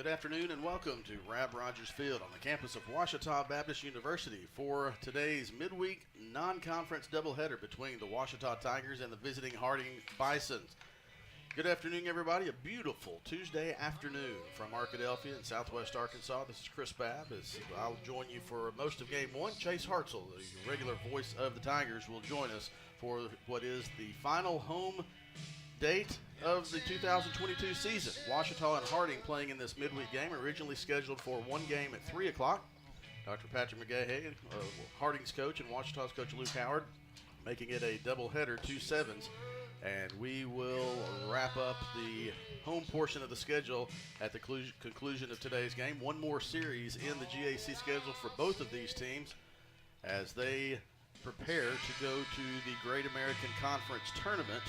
Good afternoon and welcome to Rab Rogers Field on the campus of Ouachita Baptist University for today's midweek non-conference doubleheader between the Ouachita Tigers and the visiting Harding Bisons. Good afternoon, everybody. A beautiful Tuesday afternoon from Arkadelphia in southwest Arkansas. This is Chris Babb. I'll join you for most of Game 1. Chase Hartzell, the regular voice of the Tigers, will join us for what is the final home date of the 2022 season. Ouachita and Harding playing in this midweek game, originally scheduled for one game at 3 o'clock. Dr. Patrick McGahey, Harding's coach, and Ouachita's coach Luke Howard, making it a doubleheader, 2-7s. And we will wrap up the home portion of the schedule at the conclusion of today's game. One more series in the GAC schedule for both of these teams as they prepare to go to the Great American Conference Tournament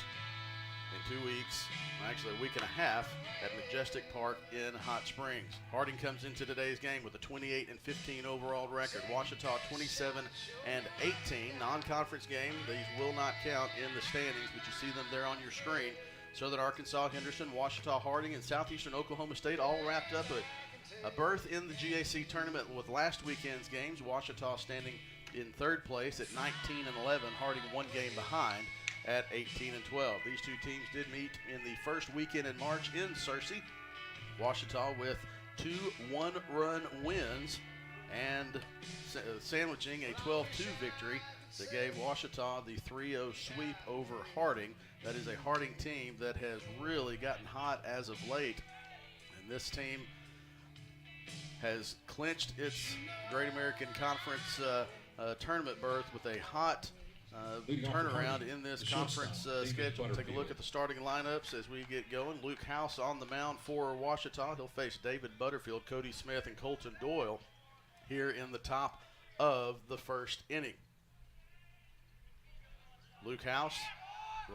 in 2 weeks, actually a week and a half, at Majestic Park in Hot Springs. Harding comes into today's game with a 28-15 overall record. Ouachita 27-18. Non-conference game. These will not count in the standings, but you see them there on your screen. Southern Arkansas, Henderson, Ouachita, Harding, and Southeastern Oklahoma State all wrapped up a berth in the GAC tournament with last weekend's games. Ouachita standing in third place at 19-11. Harding one game behind at 18-12. These two teams did meet in the first weekend in March in Searcy. Ouachita with 2 one-run wins and sandwiching a 12-2 victory that gave Ouachita the 3-0 sweep over Harding. That is a Harding team that has really gotten hot as of late, and this team has clinched its Great American Conference tournament berth with a hot turnaround in this conference schedule. Take a look at the starting lineups as we get going. Luke House on the mound for Ouachita. He'll face David Butterfield, Cody Smith, and Colton Doyle here in the top of the first inning. Luke House,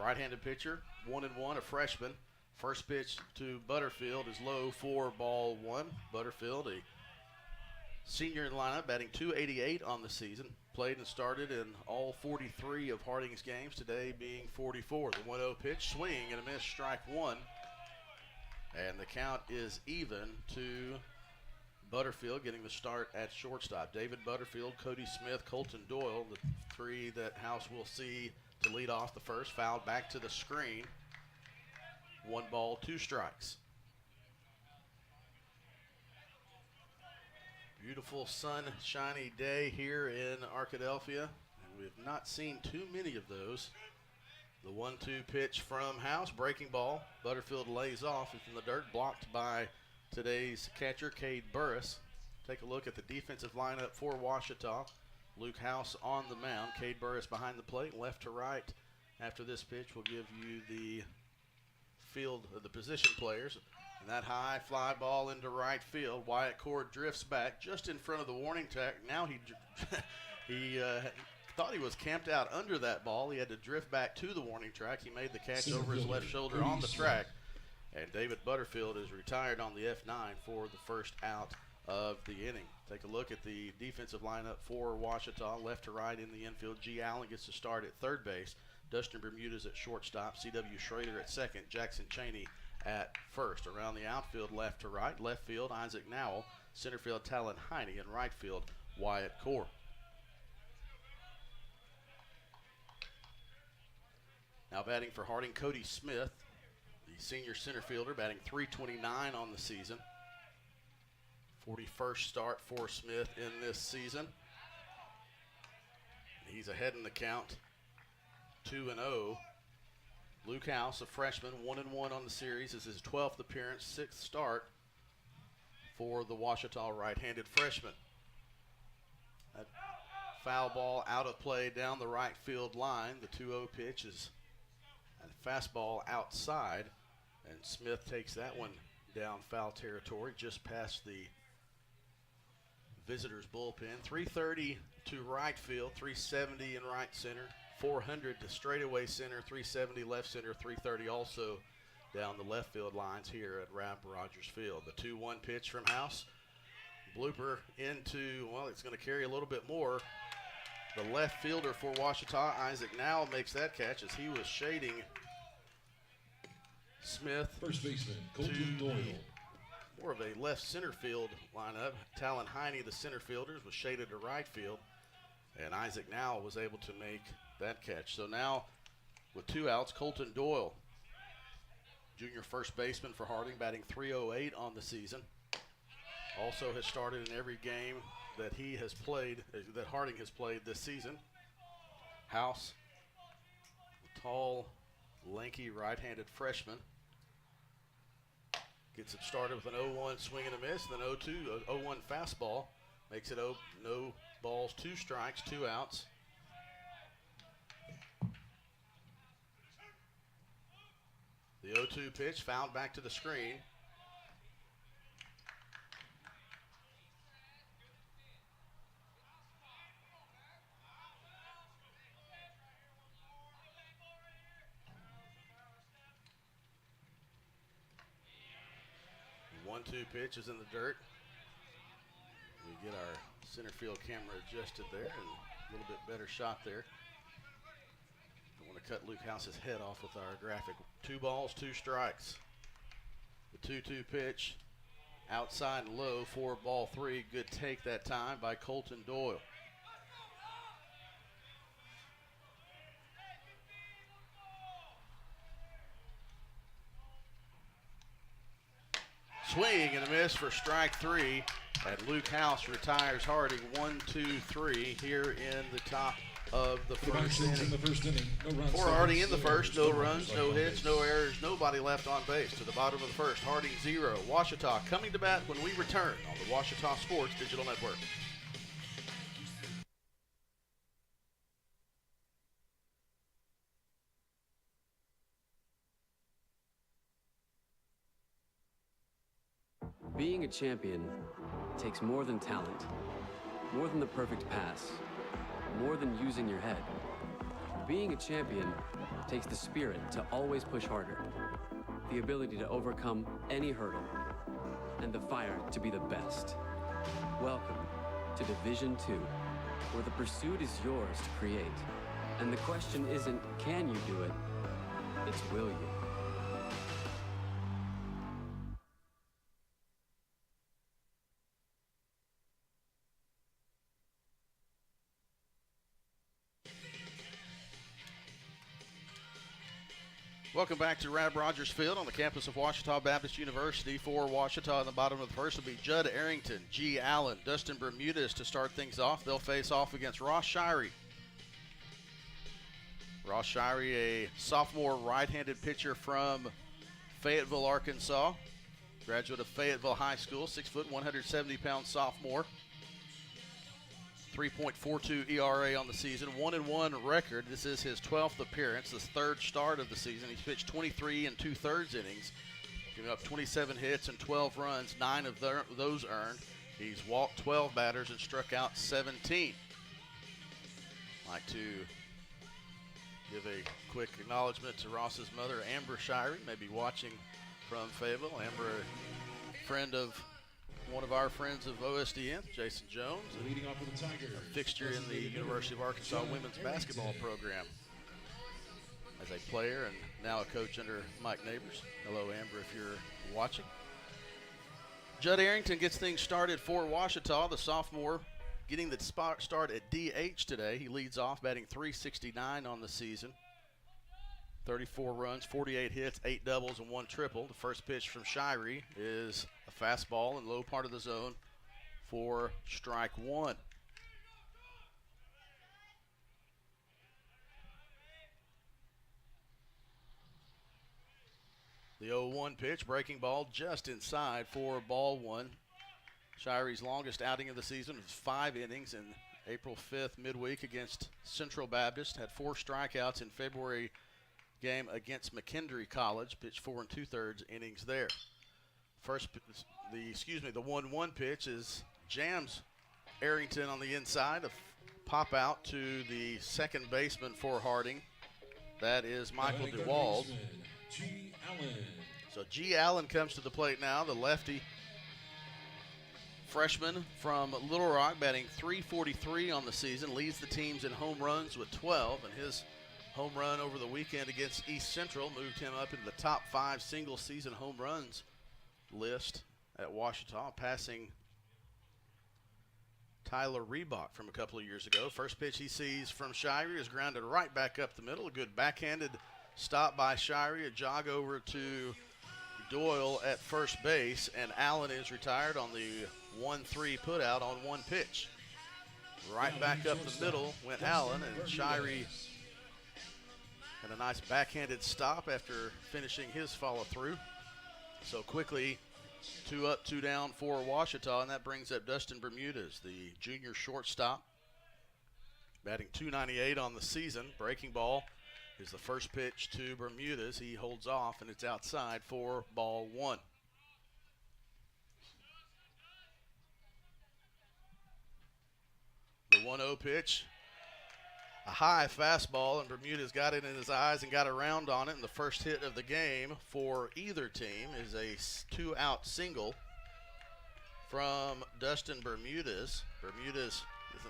right-handed pitcher, 1-1, a freshman. First pitch to Butterfield is low for ball one. Butterfield, a senior in the lineup, batting .288 on the season. Played and started in all 43 of Harding's games, today being 44. The 1-0 pitch, swing and a miss, strike one. And the count is even to Butterfield getting the start at shortstop. David Butterfield, Cody Smith, Colton Doyle, the three that House will see to lead off the first. Fouled back to the screen. 1 ball, 2 strikes. Beautiful sunshiny day here in Arkadelphia, and we have not seen too many of those. The 1-2 pitch from House, breaking ball. Butterfield lays off. It's in the dirt, blocked by today's catcher, Cade Burris. Take a look at the defensive lineup for Ouachita. Luke House on the mound. Cade Burris behind the plate, left to right. After this pitch, we'll give you the field of the position players. And that high fly ball into right field. Wyatt Cord drifts back just in front of the warning track. Now he thought he was camped out under that ball. He had to drift back to the warning track. He made the catch over his left shoulder on the track. And David Butterfield is retired on the F9 for the first out of the inning. Take a look at the defensive lineup for Ouachita. Left to right in the infield. G. Allen gets to start at third base. Dustin Bermudez at shortstop. C.W. Schrader at second. Jackson Cheney at first. Around the outfield, left to right. Left field, Isaac Nowell. Center field, Talon Heine. And right field, Wyatt Core. Now batting for Harding, Cody Smith, the senior center fielder, batting .329 on the season. 41st start for Smith in this season. He's ahead in the count, 2-0. Luke House, a freshman, 1-1 on the series. This is his 12th appearance, 6th start for the Ouachita right-handed freshman. That foul ball out of play down the right field line. The 2-0 pitch is a fastball outside, and Smith takes that one down foul territory just past the visitors' bullpen. 330 to right field, 370 in right center. 400 to straightaway center, 370 left center, 330 also down the left field lines here at Rab Rogers Field. The 2-1 pitch from House. Blooper into, well, it's going to carry a little bit more. The left fielder for Ouachita, Isaac Nowell, makes that catch as he was shading Smith. First baseman, Colton Doyle. more of a left center field lineup. Talon Heine, the center fielders, was shaded to right field, and Isaac Now was able to make that catch. So now with 2 outs, Colton Doyle, junior first baseman for Harding, batting .308 on the season. Also has started in every game that he has played, that Harding has played this season. House, a tall, lanky, right-handed freshman, gets it started with an 0-1 swing and a miss, and then 0-1 fastball. Makes it no balls, 2 strikes, 2 outs. The 0-2 pitch fouled back to the screen. The 1-2 pitch is in the dirt. We get our center field camera adjusted there, and a little bit better shot there. Don't want to cut Luke House's head off with our graphic. 2 balls, 2 strikes. The 2-2 pitch, outside low for ball 3. Good take that time by Colton Doyle. Swing and a miss for strike 3. And Luke House retires Harding 1-2-3 here in the top of the first inning. In the first inning. No runs. For Harding in the first, no runs, no hits, no errors, nobody left on base. To the bottom of the first, Harding 0. Ouachita coming to bat when we return on the Ouachita Sports Digital Network. Being a champion takes more than talent, more than the perfect pass, more than using your head. Being a champion takes the spirit to always push harder, the ability to overcome any hurdle, and the fire to be the best. Welcome to Division II, where the pursuit is yours to create. And the question isn't, can you do it? It's, will you? Welcome back to Rab Rogers Field on the campus of Ouachita Baptist University. For Ouachita in the bottom of the first will be Judd Arrington, G. Allen, Dustin Bermudez to start things off. They'll face off against Ross Shirey. Ross Shirey, a sophomore right-handed pitcher from Fayetteville, Arkansas. Graduate of Fayetteville High School, 6 foot, 170-pound sophomore. 3.42 ERA on the season, 1-1 record. This is his 12th appearance, the 3rd start of the season. He's pitched 23 2/3 innings, giving up 27 hits and 12 runs, 9 of those earned. He's walked 12 batters and struck out 17. I'd like to give a quick acknowledgement to Ross's mother, Amber Shirey, maybe watching from Fayetteville. Amber, a friend of one of our friends of OSDN, Jason Jones, Leading off with the Tigers, a fixture in the University of Arkansas women's basketball program as a player and now a coach under Mike Neighbors. Hello, Amber, if you're watching. Judd Arrington gets things started for Ouachita, the sophomore, getting the start at DH today. He leads off, batting .369 on the season. 34 runs, 48 hits, 8 doubles, and 1 triple. The first pitch from Shirey is a fastball in low part of the zone for strike 1. The 0-1 pitch, breaking ball just inside for ball 1. Shirey's longest outing of the season was 5 innings in April 5th midweek against Central Baptist. Had 4 strikeouts in February game against McKendree College, pitched 4 2/3 innings there. The 1-1 pitch is jams Arrington on the inside, a pop out to the second baseman for Harding. That is Michael DeWald. G. Allen. So G. Allen comes to the plate now, the lefty freshman from Little Rock, batting .343 on the season, leads the teams in home runs with 12, and his home run over the weekend against East Central moved him up into the top 5 single-season home runs list at Ouachita, passing Tyler Reebok from a couple of years ago. First pitch he sees from Shirey is grounded right back up the middle. A good backhanded stop by Shirey. A jog over to Doyle at first base, and Allen is retired on the 1-3 put out on one pitch. Right back up the middle went Allen, and Shirey had a nice backhanded stop after finishing his follow through. So quickly, 2 up, 2 down for Ouachita, and that brings up Dustin Bermudez, the junior shortstop, batting .298 on the season. Breaking ball is the first pitch to Bermudez. He holds off, and it's outside for ball 1. The 1-0 pitch, a high fastball, and Bermudez got it in his eyes and got around on it. And the first hit of the game for either team is a 2-out single from Dustin Bermudez. Bermudez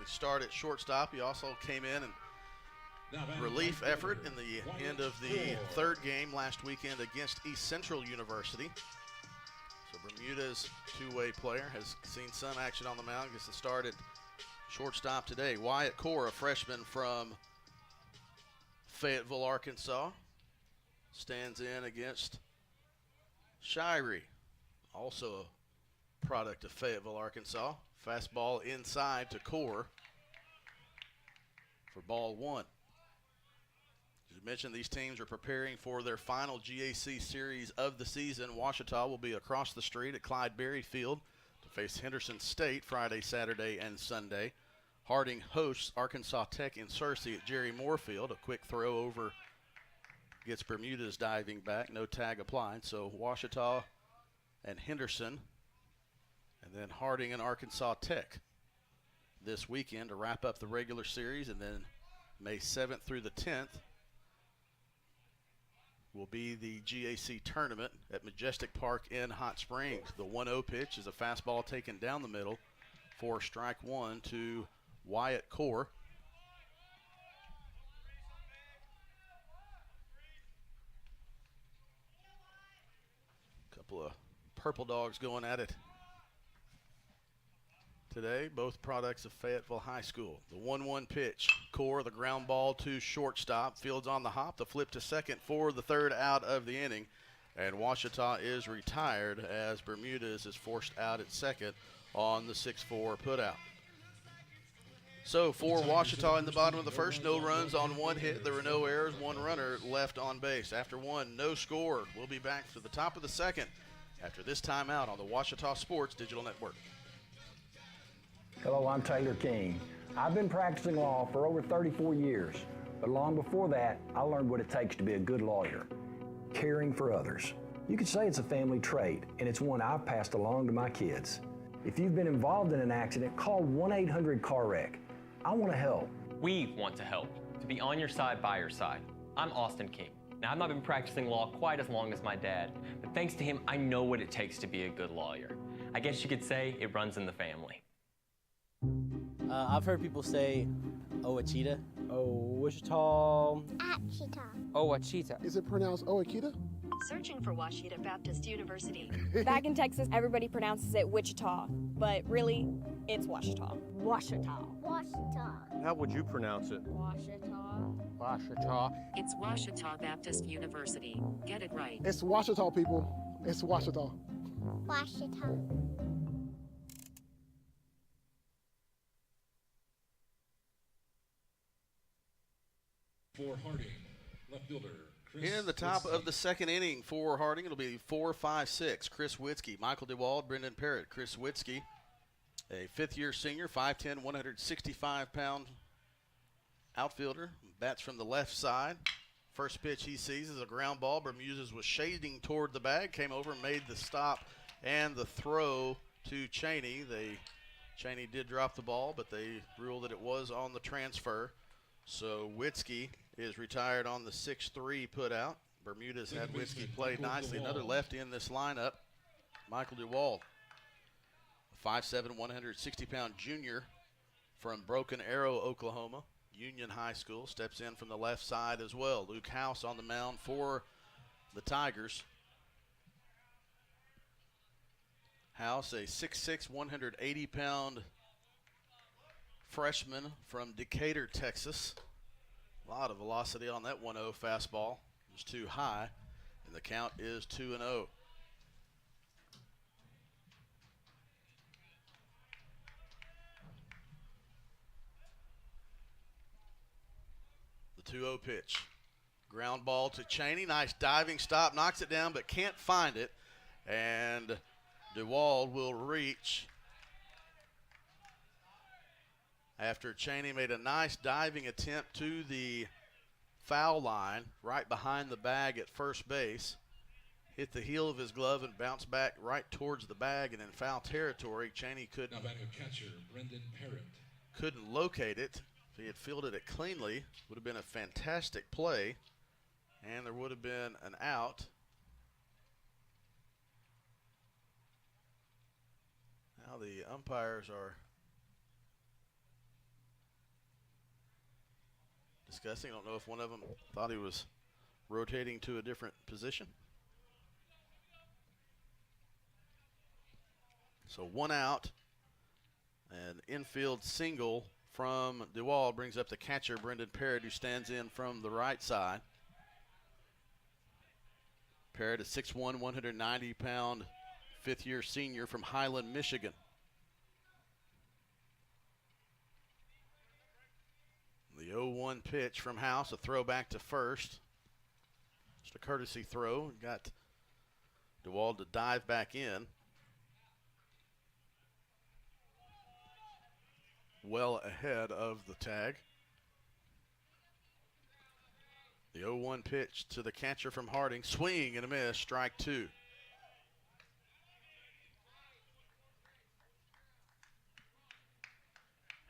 started at shortstop. He also came in and relief effort in the end of the third game last weekend against East Central University. So Bermudez, two-way player, has seen some action on the mound. Gets the start at shortstop today. Wyatt Core, a freshman from Fayetteville, Arkansas, stands in against Shirey, also a product of Fayetteville, Arkansas. Fastball inside to Core for ball 1. As you mentioned, these teams are preparing for their final GAC series of the season. Ouachita will be across the street at Clyde Berry Field to face Henderson State Friday, Saturday, and Sunday. Harding hosts Arkansas Tech in Searcy at Jerry Moore Field. A quick throw over gets Bermudez diving back. No tag applied. So Ouachita and Henderson, and then Harding and Arkansas Tech this weekend to wrap up the regular series. And then May 7th through the 10th will be the GAC tournament at Majestic Park in Hot Springs. The 1-0 pitch is a fastball taken down the middle for strike 1 to Wyatt Core. Couple of Purple Dogs going at it today, both products of Fayetteville High School. The 1-1 pitch, Core, the ground ball to shortstop. Fields on the hop, the flip to second for the third out of the inning. And Ouachita is retired as Bermudez is forced out at second on the 6-4 putout. So for Ouachita in the bottom of the first, no runs on one hit. There were no errors, one runner left on base. After one, no score. We'll be back for the top of the second after this timeout on the Ouachita Sports Digital Network. Hello, I'm Taylor King. I've been practicing law for over 34 years, but long before that, I learned what it takes to be a good lawyer, caring for others. You could say it's a family trait, and it's one I've passed along to my kids. If you've been involved in an accident, call 1-800-CAR-WRECK. I want to help. We want to help, to be on your side, by your side. I'm Austin King. Now, I've not been practicing law quite as long as my dad, but thanks to him, I know what it takes to be a good lawyer. I guess you could say it runs in the family. I've heard people say Ouachita. Ouachita. Ouachita. Is it pronounced Ouachita? Searching for Ouachita Baptist University. Back in Texas, everybody pronounces it Wichita, but really, it's Ouachita. Ouachita. Ouachita. How would you pronounce it? Ouachita. Ouachita. It's Ouachita Baptist University. Get it right. It's Ouachita, people. It's Ouachita. Ouachita. For Harding, left fielder. Chris In the top Witzke. of the second inning for Harding, it'll be 4-5-6. Chris Witzke, Michael DeWald, Brendan Parrott. Chris Witzke, a fifth-year senior, 5'10", 165-pound outfielder. Bats from the left side. First pitch he sees is a ground ball. Bermudez was shading toward the bag, came over, made the stop and the throw to Cheney. Cheney did drop the ball, but they ruled that it was on the transfer. So Witzke is retired on the 6-3 putout. Bermudez had Witzke play nicely. Another lefty in this lineup, Michael DeWald, a 5'7", 160-pound junior from Broken Arrow, Oklahoma. Union High School, steps in from the left side as well. Luke House on the mound for the Tigers. House, a 6'6", 180-pound freshman from Decatur, Texas. A lot of velocity on that 1-0 fastball. It was too high, and the count is 2-0. The 2-0 pitch. Ground ball to Cheney. Nice diving stop. Knocks it down, but can't find it. And DeWald will reach after Cheney made a nice diving attempt to the foul line right behind the bag at first base. Hit the heel of his glove and bounced back right towards the bag and in foul territory. Cheney Now batting catcher, Brendan Parrott. couldn't locate it. If he had fielded it cleanly, would have been a fantastic play, and there would have been an out. Now the umpires are discussing. I don't know if one of them thought he was rotating to a different position. So 1 out. An infield single from DeWald brings up the catcher, Brendan Parrott, who stands in from the right side. Parrott, a 6'1", 190-pound fifth-year senior from Highland, Michigan. The 0-1 pitch from House, a throw back to first. Just a courtesy throw. Got DeWald to dive back in. Well ahead of the tag. The 0-1 pitch to the catcher from Harding. Swing and a miss, strike 2.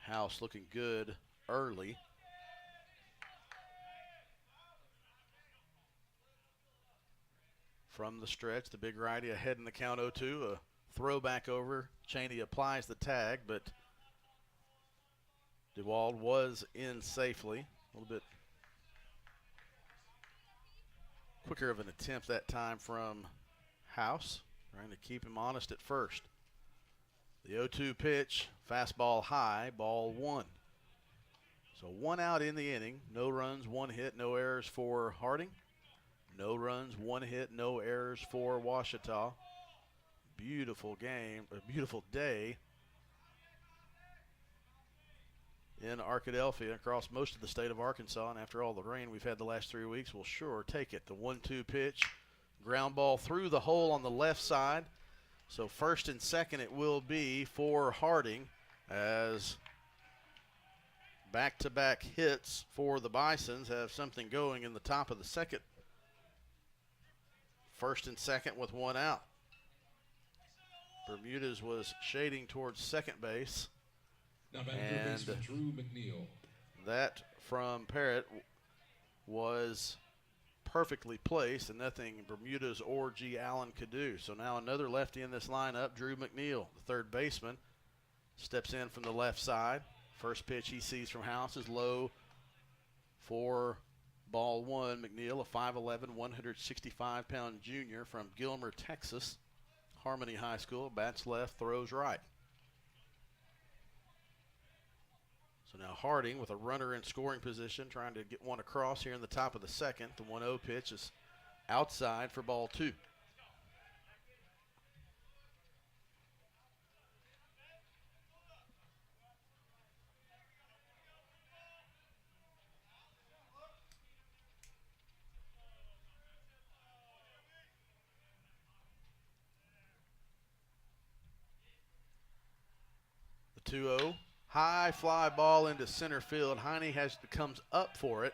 House looking good early. From the stretch, the big righty ahead in the count 0-2. A throw back over. Cheney applies the tag, but DeWald was in safely. A little bit quicker of an attempt that time from House, trying to keep him honest at first. The 0-2 pitch, fastball high, ball 1. So 1 out in the inning. No runs, 1 hit, no errors for Harding. No runs, 1 hit, no errors for Ouachita. Beautiful game, a beautiful day in Arkadelphia, across most of the state of Arkansas, and after all the rain we've had the last 3 weeks, we'll sure take it. The 1-2 pitch, ground ball through the hole on the left side. So first and second it will be for Harding, as back-to-back hits for the Bisons have something going in the top of the second. First and second with 1 out. Bermudez was shading towards second base. Now batting third baseman, Drew McNeil. That from Parrott was perfectly placed and nothing Bermudez or G. Allen could do. So now another lefty in this lineup, Drew McNeil, the third baseman, steps in from the left side. First pitch he sees from House is low for ball 1. McNeil, a 5'11", 165-pound junior from Gilmer, Texas. Harmony High School, bats left, throws right. So now Harding with a runner in scoring position, trying to get one across here in the top of the second. The 1-0 pitch is outside for ball 2. The 2-0. High fly ball into center field. Heine comes up for it.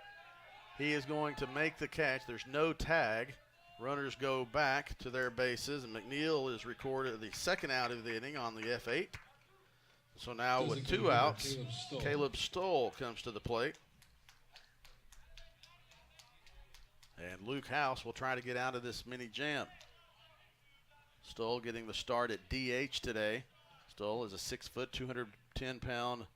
He is going to make the catch. There's no tag. Runners go back to their bases, and McNeil is recorded the second out of the inning on the F8. So now with 2 outs, Caleb Stoll comes to the plate. And Luke House will try to get out of this mini jam. Stoll getting the start at DH today. Stoll is a 6', 210-pound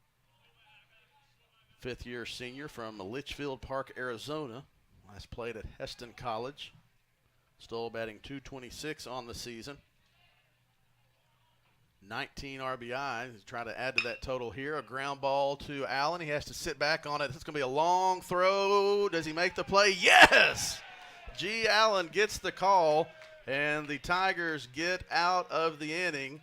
fifth-year senior from Litchfield Park, Arizona. Last played at Heston College. Stoll batting .226 on the season. 19 RBIs. He's trying to add to that total here. A ground ball to Allen. He has to sit back on it. It's going to be a long throw. Does he make the play? Yes! G. Allen gets the call, and the Tigers get out of the inning,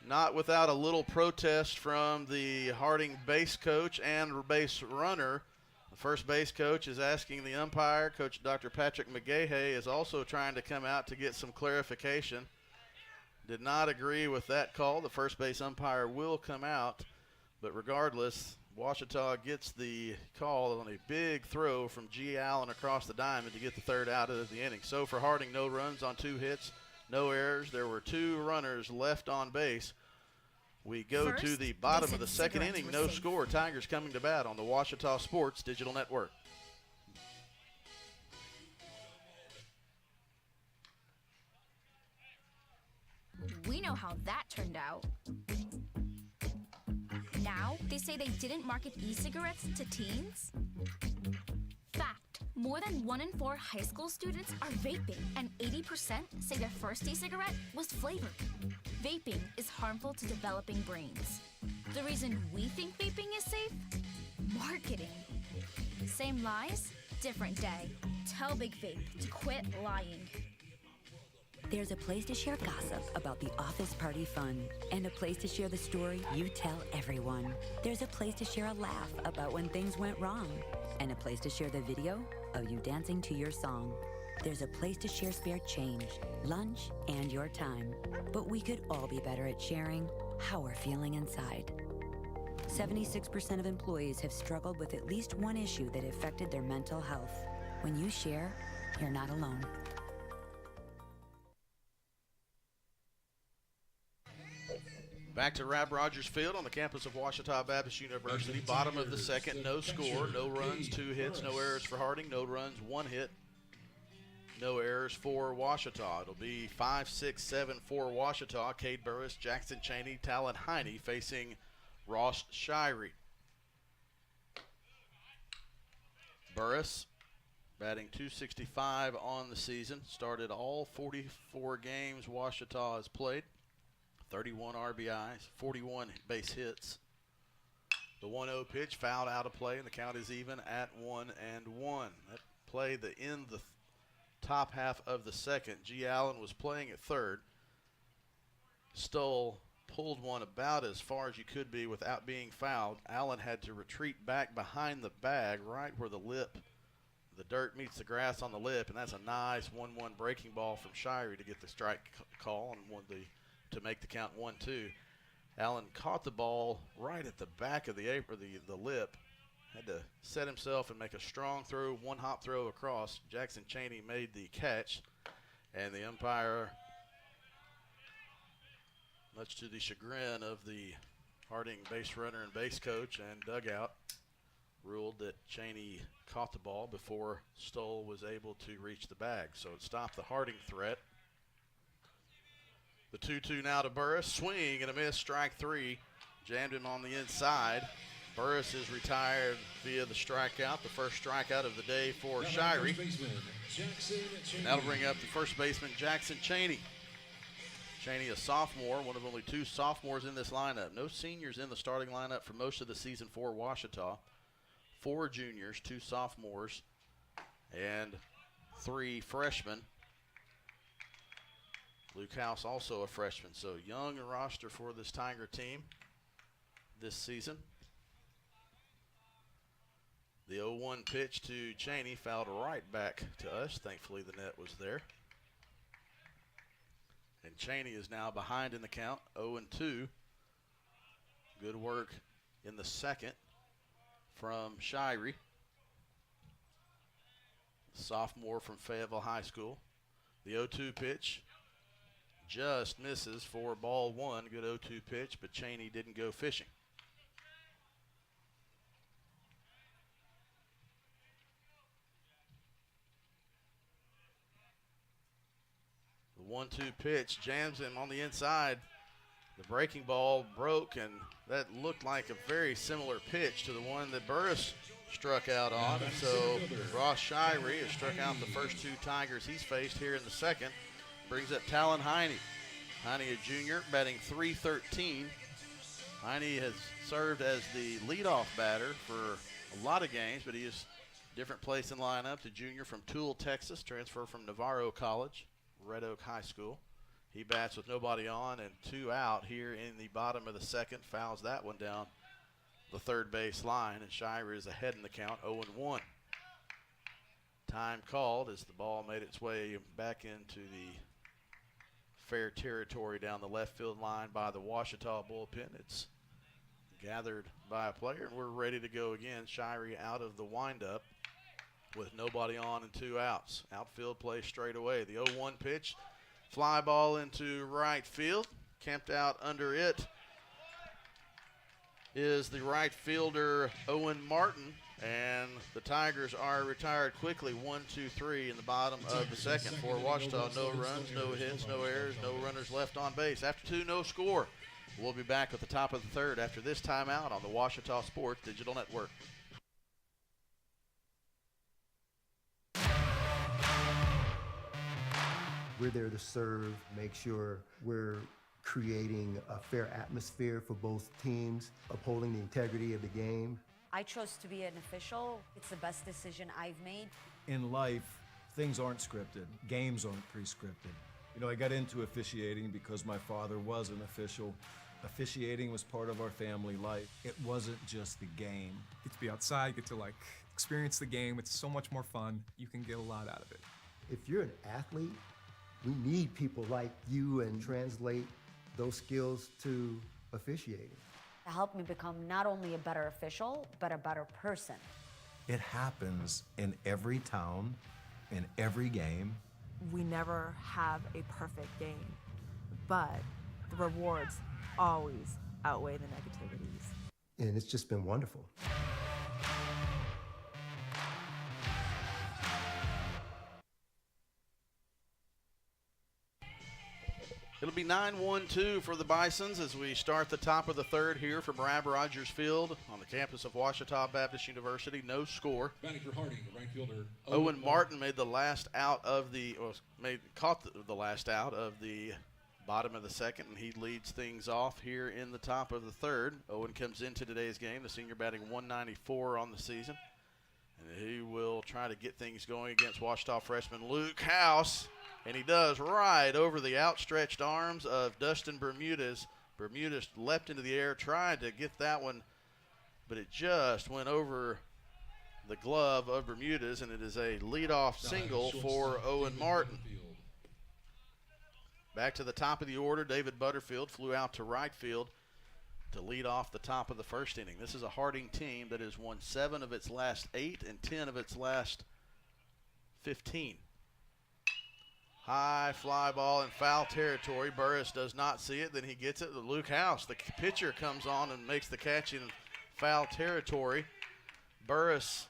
not without a little protest from the Harding base coach and base runner. The first base coach is asking the umpire. Coach Dr. Patrick McGahey is also trying to come out to get some clarification. Did not agree with that call. The first base umpire will come out, but regardless, Ouachita gets the call on a big throw from G. Allen across the diamond to get the third out of the inning. So for Harding, no runs on 2 hits, no errors. There were 2 runners left on base. We go to the bottom of the second inning, no score. Tigers coming to bat on the Ouachita Sports Digital Network. We know how that turned out. Now, they say they didn't market e-cigarettes to teens? Fact, more than 1 in 4 high school students are vaping, and 80% say their first e-cigarette was flavored. Vaping is harmful to developing brains. The reason we think vaping is safe? Marketing. Same lies, different day. Tell Big Vape to quit lying. There's a place to share gossip about the office party fun, and a place to share the story you tell everyone. There's a place to share a laugh about when things went wrong, and a place to share the video of you dancing to your song. There's a place to share spare change, lunch, and your time. But we could all be better at sharing how we're feeling inside. 76% of employees have struggled with at least one issue that affected their mental health. When you share, you're not alone. Back to Rab Rogers Field on the campus of Ouachita Baptist University. Bottom of the second, no score, no runs, 2 hits, no errors for Harding, no runs, 1 hit, no errors for Ouachita. It'll be 5-6-7 for Ouachita. Cade Burris, Jackson Cheney, Talon Heine facing Ross Shirey. Burris batting .265 on the season. Started all 44 games Ouachita has played. 31 RBIs, 41 base hits. The 1-0 pitch fouled out of play, and the count is even at 1-1. That play that in the top half of the second. G. Allen was playing at third. Stoll pulled one about as far as you could be without being fouled. Allen had to retreat back behind the bag right where the dirt meets the grass on the lip, and that's a nice 1-1 breaking ball from Shirey to get the strike call and to make the count 1-2. Allen caught the ball right at the back of the apron, the lip. Had to set himself and make a strong throw, 1-hop throw across. Jackson Cheney made the catch, and the umpire, much to the chagrin of the Harding base runner and base coach and dugout, ruled that Cheney caught the ball before Stoll was able to reach the bag. So it stopped the Harding threat. The 2-2 now to Burris. Swing and a miss, strike 3. Jammed him on the inside. Burris is retired via the strikeout, the first strikeout of the day for Shirey. And that'll bring up the first baseman, Jackson Cheney. Cheney, a sophomore, one of only 2 sophomores in this lineup. No seniors in the starting lineup for most of the season for Ouachita. 4 juniors, 2 sophomores, and 3 freshmen. Luke House also a freshman, so young roster for this Tiger team this season. The 0-1 pitch to Cheney fouled right back to us. Thankfully the net was there. And Cheney is now behind in the count, 0-2. Good work in the second from Shirey, sophomore from Fayetteville High School. The 0-2 pitch just misses for ball 1. Good 0-2 pitch, but Cheney didn't go fishing. The 1-2 pitch jams him on the inside. The breaking ball broke, and that looked like a very similar pitch to the one that Burris struck out on. And so Ross Shirey has struck out the first 2 Tigers he's faced here in the second. Brings up Talon Heine. Heine, a junior, batting .313. Heine has served as the leadoff batter for a lot of games, but he is different place in lineup. The junior from Toole, Texas, transfer from Navarro College, Red Oak High School. He bats with nobody on and 2 out here in the bottom of the second. Fouls that one down the third base line, and Shire is ahead in the count, 0-1. Time called as the ball made its way back into the fair territory down the left field line by the Ouachita bullpen. It's gathered by a player, and we're ready to go again. Shire out of the windup with nobody on and 2 outs. Outfield play straight away. The 0-1 pitch, fly ball into right field. Camped out under it is the right fielder Owen Martin, and the Tigers are retired quickly. 1-2-3 in the bottom of the second for Ouachita. No runs, no hits, no errors, no runners left on base. After 2, no score. We'll be back at the top of the third after this timeout on the Ouachita Sports Digital Network. We're there to serve, make sure we're creating a fair atmosphere for both teams, upholding the integrity of the game. I chose to be an official. It's the best decision I've made. In life, things aren't scripted. Games aren't pre-scripted. You know, I got into officiating because my father was an official. Officiating was part of our family life. It wasn't just the game. Get to be outside, get to experience the game. It's so much more fun. You can get a lot out of it. If you're an athlete, we need people like you and translate those skills to officiating. It helped me become not only a better official, but a better person. It happens in every town, in every game. We never have a perfect game, but the rewards always outweigh the negativities. And it's just been wonderful. It'll be 9-1-2 for the Bisons as we start the top of the third here from Rab Rogers Field on the campus of Ouachita Baptist University. No score. Batting for Harding, right fielder Owen Martin made the last out of caught the last out of the bottom of the second, and he leads things off here in the top of the third. Owen comes into today's game, the senior batting .194 on the season, and he will try to get things going against Ouachita freshman Luke House. And he does right over the outstretched arms of Dustin Bermudez. Bermudez leapt into the air, tried to get that one, but it just went over the glove of Bermudez, and it is a leadoff single for Owen Martin. Back to the top of the order, David Butterfield flew out to right field to lead off the top of the first inning. This is a Harding team that has won 7 of its last 8 and 10 of its last 15. High fly ball in foul territory. Burris does not see it. Then he gets it to Luke House. The pitcher comes on and makes the catch in foul territory. Burris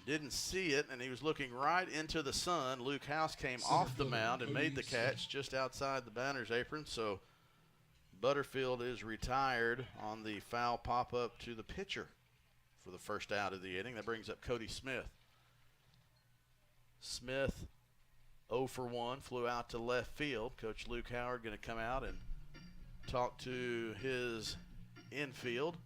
didn't see it, and he was looking right into the sun. Luke House came off the mound and made the catch just outside the batter's apron. So Butterfield is retired on the foul pop-up to the pitcher for the first out of the inning. That brings up Cody Smith. Smith 0 for 1, flew out to left field. Coach Luke Howard going to come out and talk to his infield.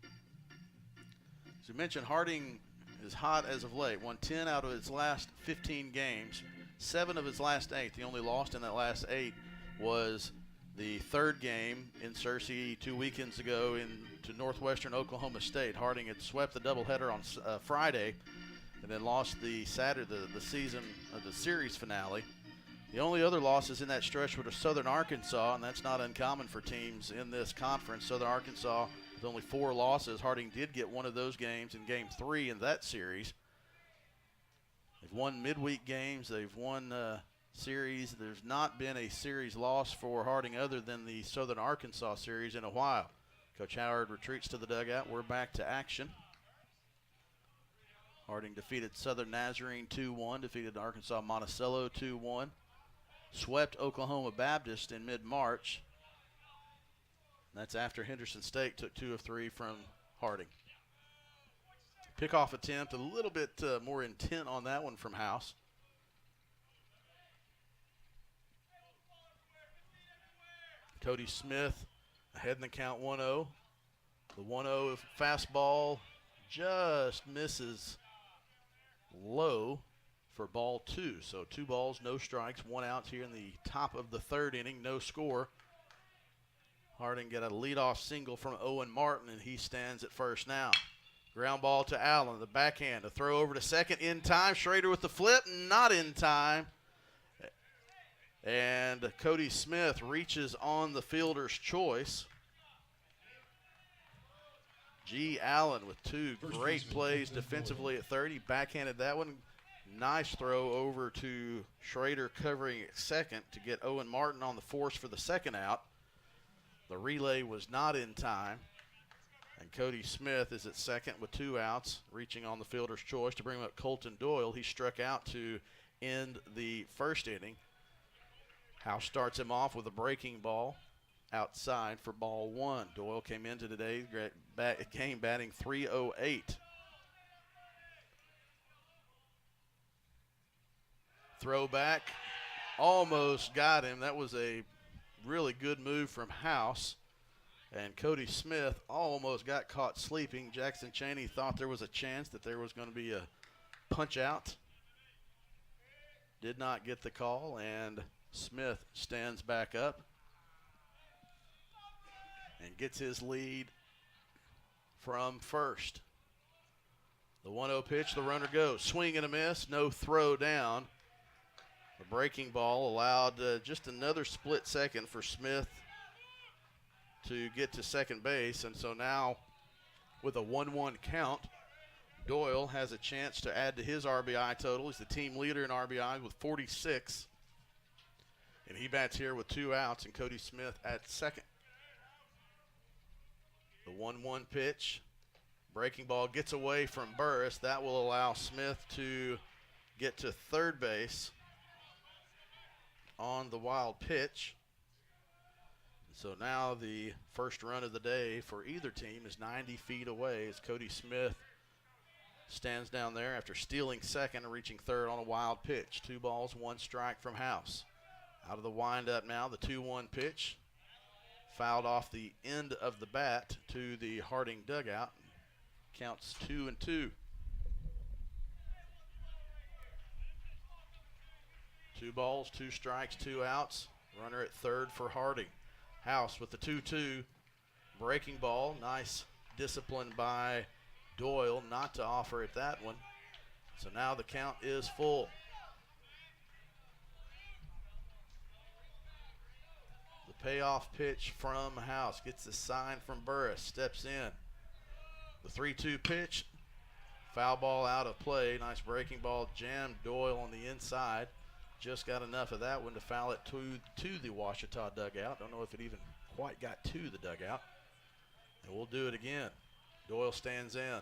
As we mentioned, Harding is hot as of late. Won 10 out of its last 15 games, 7 of its last 8. The only loss in that last 8 was the third game in Searcy 2 weekends ago to Northwestern Oklahoma State. Harding had swept the doubleheader on Friday and then lost the series finale. The only other losses in that stretch were to Southern Arkansas, and that's not uncommon for teams in this conference. Southern Arkansas with only 4 losses. Harding did get one of those games in Game 3 in that series. They've won midweek games. They've won series. There's not been a series loss for Harding other than the Southern Arkansas series in a while. Coach Howard retreats to the dugout. We're back to action. Harding defeated Southern Nazarene 2-1, defeated Arkansas Monticello 2-1. Swept Oklahoma Baptist in mid-March. That's after Henderson State took 2 of 3 from Harding. Pickoff attempt, a little bit more intent on that one from House. Cody Smith ahead in the count 1-0. The 1-0 fastball just misses low for ball 2. So 2 balls, no strikes, 1 out here in the top of the 3rd inning, no score. Harding got a leadoff single from Owen Martin, and he stands at first now. Ground ball to Allen, the backhand, a throw over to second in time. Schrader with the flip, not in time. And Cody Smith reaches on the fielder's choice. G. Allen with 2 great plays defensively at third. He backhanded that one. Nice throw over to Schrader covering at second to get Owen Martin on the force for the second out. The relay was not in time. And Cody Smith is at second with 2 outs, reaching on the fielder's choice to bring up Colton Doyle. He struck out to end the 1st inning. House starts him off with a breaking ball outside for ball 1. Doyle came into today's game batting .308. Throwback, almost got him. That was a really good move from House. And Cody Smith almost got caught sleeping. Jackson Chaney thought there was a chance that there was going to be a punch out. Did not get the call, and Smith stands back up and gets his lead from first. The 1-0 pitch, the runner goes. Swing and a miss, no throw down. The breaking ball allowed just another split second for Smith to get to second base. And so now with a 1-1 count, Doyle has a chance to add to his RBI total. He's the team leader in RBI with 46. And he bats here with 2 outs, and Cody Smith at second. The 1-1 pitch. Breaking ball gets away from Burris. That will allow Smith to get to third base on the wild pitch. So now the first run of the day for either team is 90 feet away as Cody Smith stands down there after stealing second and reaching third on a wild pitch. 2 balls, 1 strike from House. Out of the windup now, the 2-1 pitch. Fouled off the end of the bat to the Harding dugout. Counts 2-2. 2 balls, 2 strikes, 2 outs. Runner at third for Harding. House with the 2-2. Breaking ball. Nice discipline by Doyle not to offer at that one. So now the count is full. The payoff pitch from House. Gets the sign from Burris. Steps in. The 3-2 pitch. Foul ball out of play. Nice breaking ball. Jammed Doyle on the inside. Just got enough of that one to foul it to the Ouachita dugout. Don't know if it even quite got to the dugout. And we'll do it again. Doyle stands in.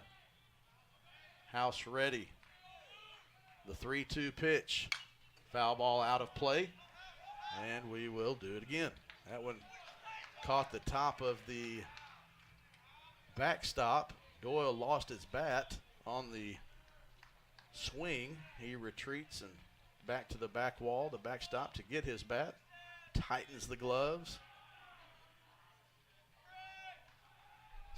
House ready. The 3-2 pitch. Foul ball out of play. And we will do it again. That one caught the top of the backstop. Doyle lost his bat on the swing. He retreats and back to the back wall, the backstop to get his bat. Tightens the gloves.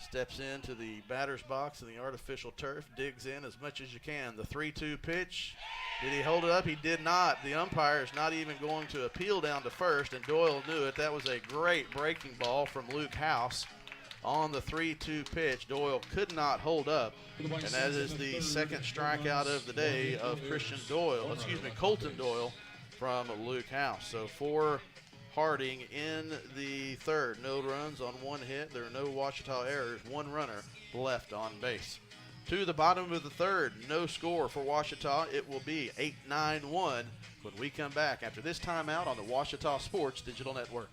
Steps into the batter's box in the artificial turf. Digs in as much as you can. The 3-2 pitch. Did he hold it up? He did not. The umpire is not even going to appeal down to first, and Doyle knew it. That was a great breaking ball from Luke House on the 3-2 pitch. Doyle could not hold up, and that is the second strikeout of the day of Colton Doyle from Luke House. So for Harding in the third, no runs on 1 hit. There are no Ouachita errors, 1 runner left on base. To the bottom of the third, no score for Ouachita. It will be 8-9-1 when we come back after this timeout on the Ouachita Sports Digital Network.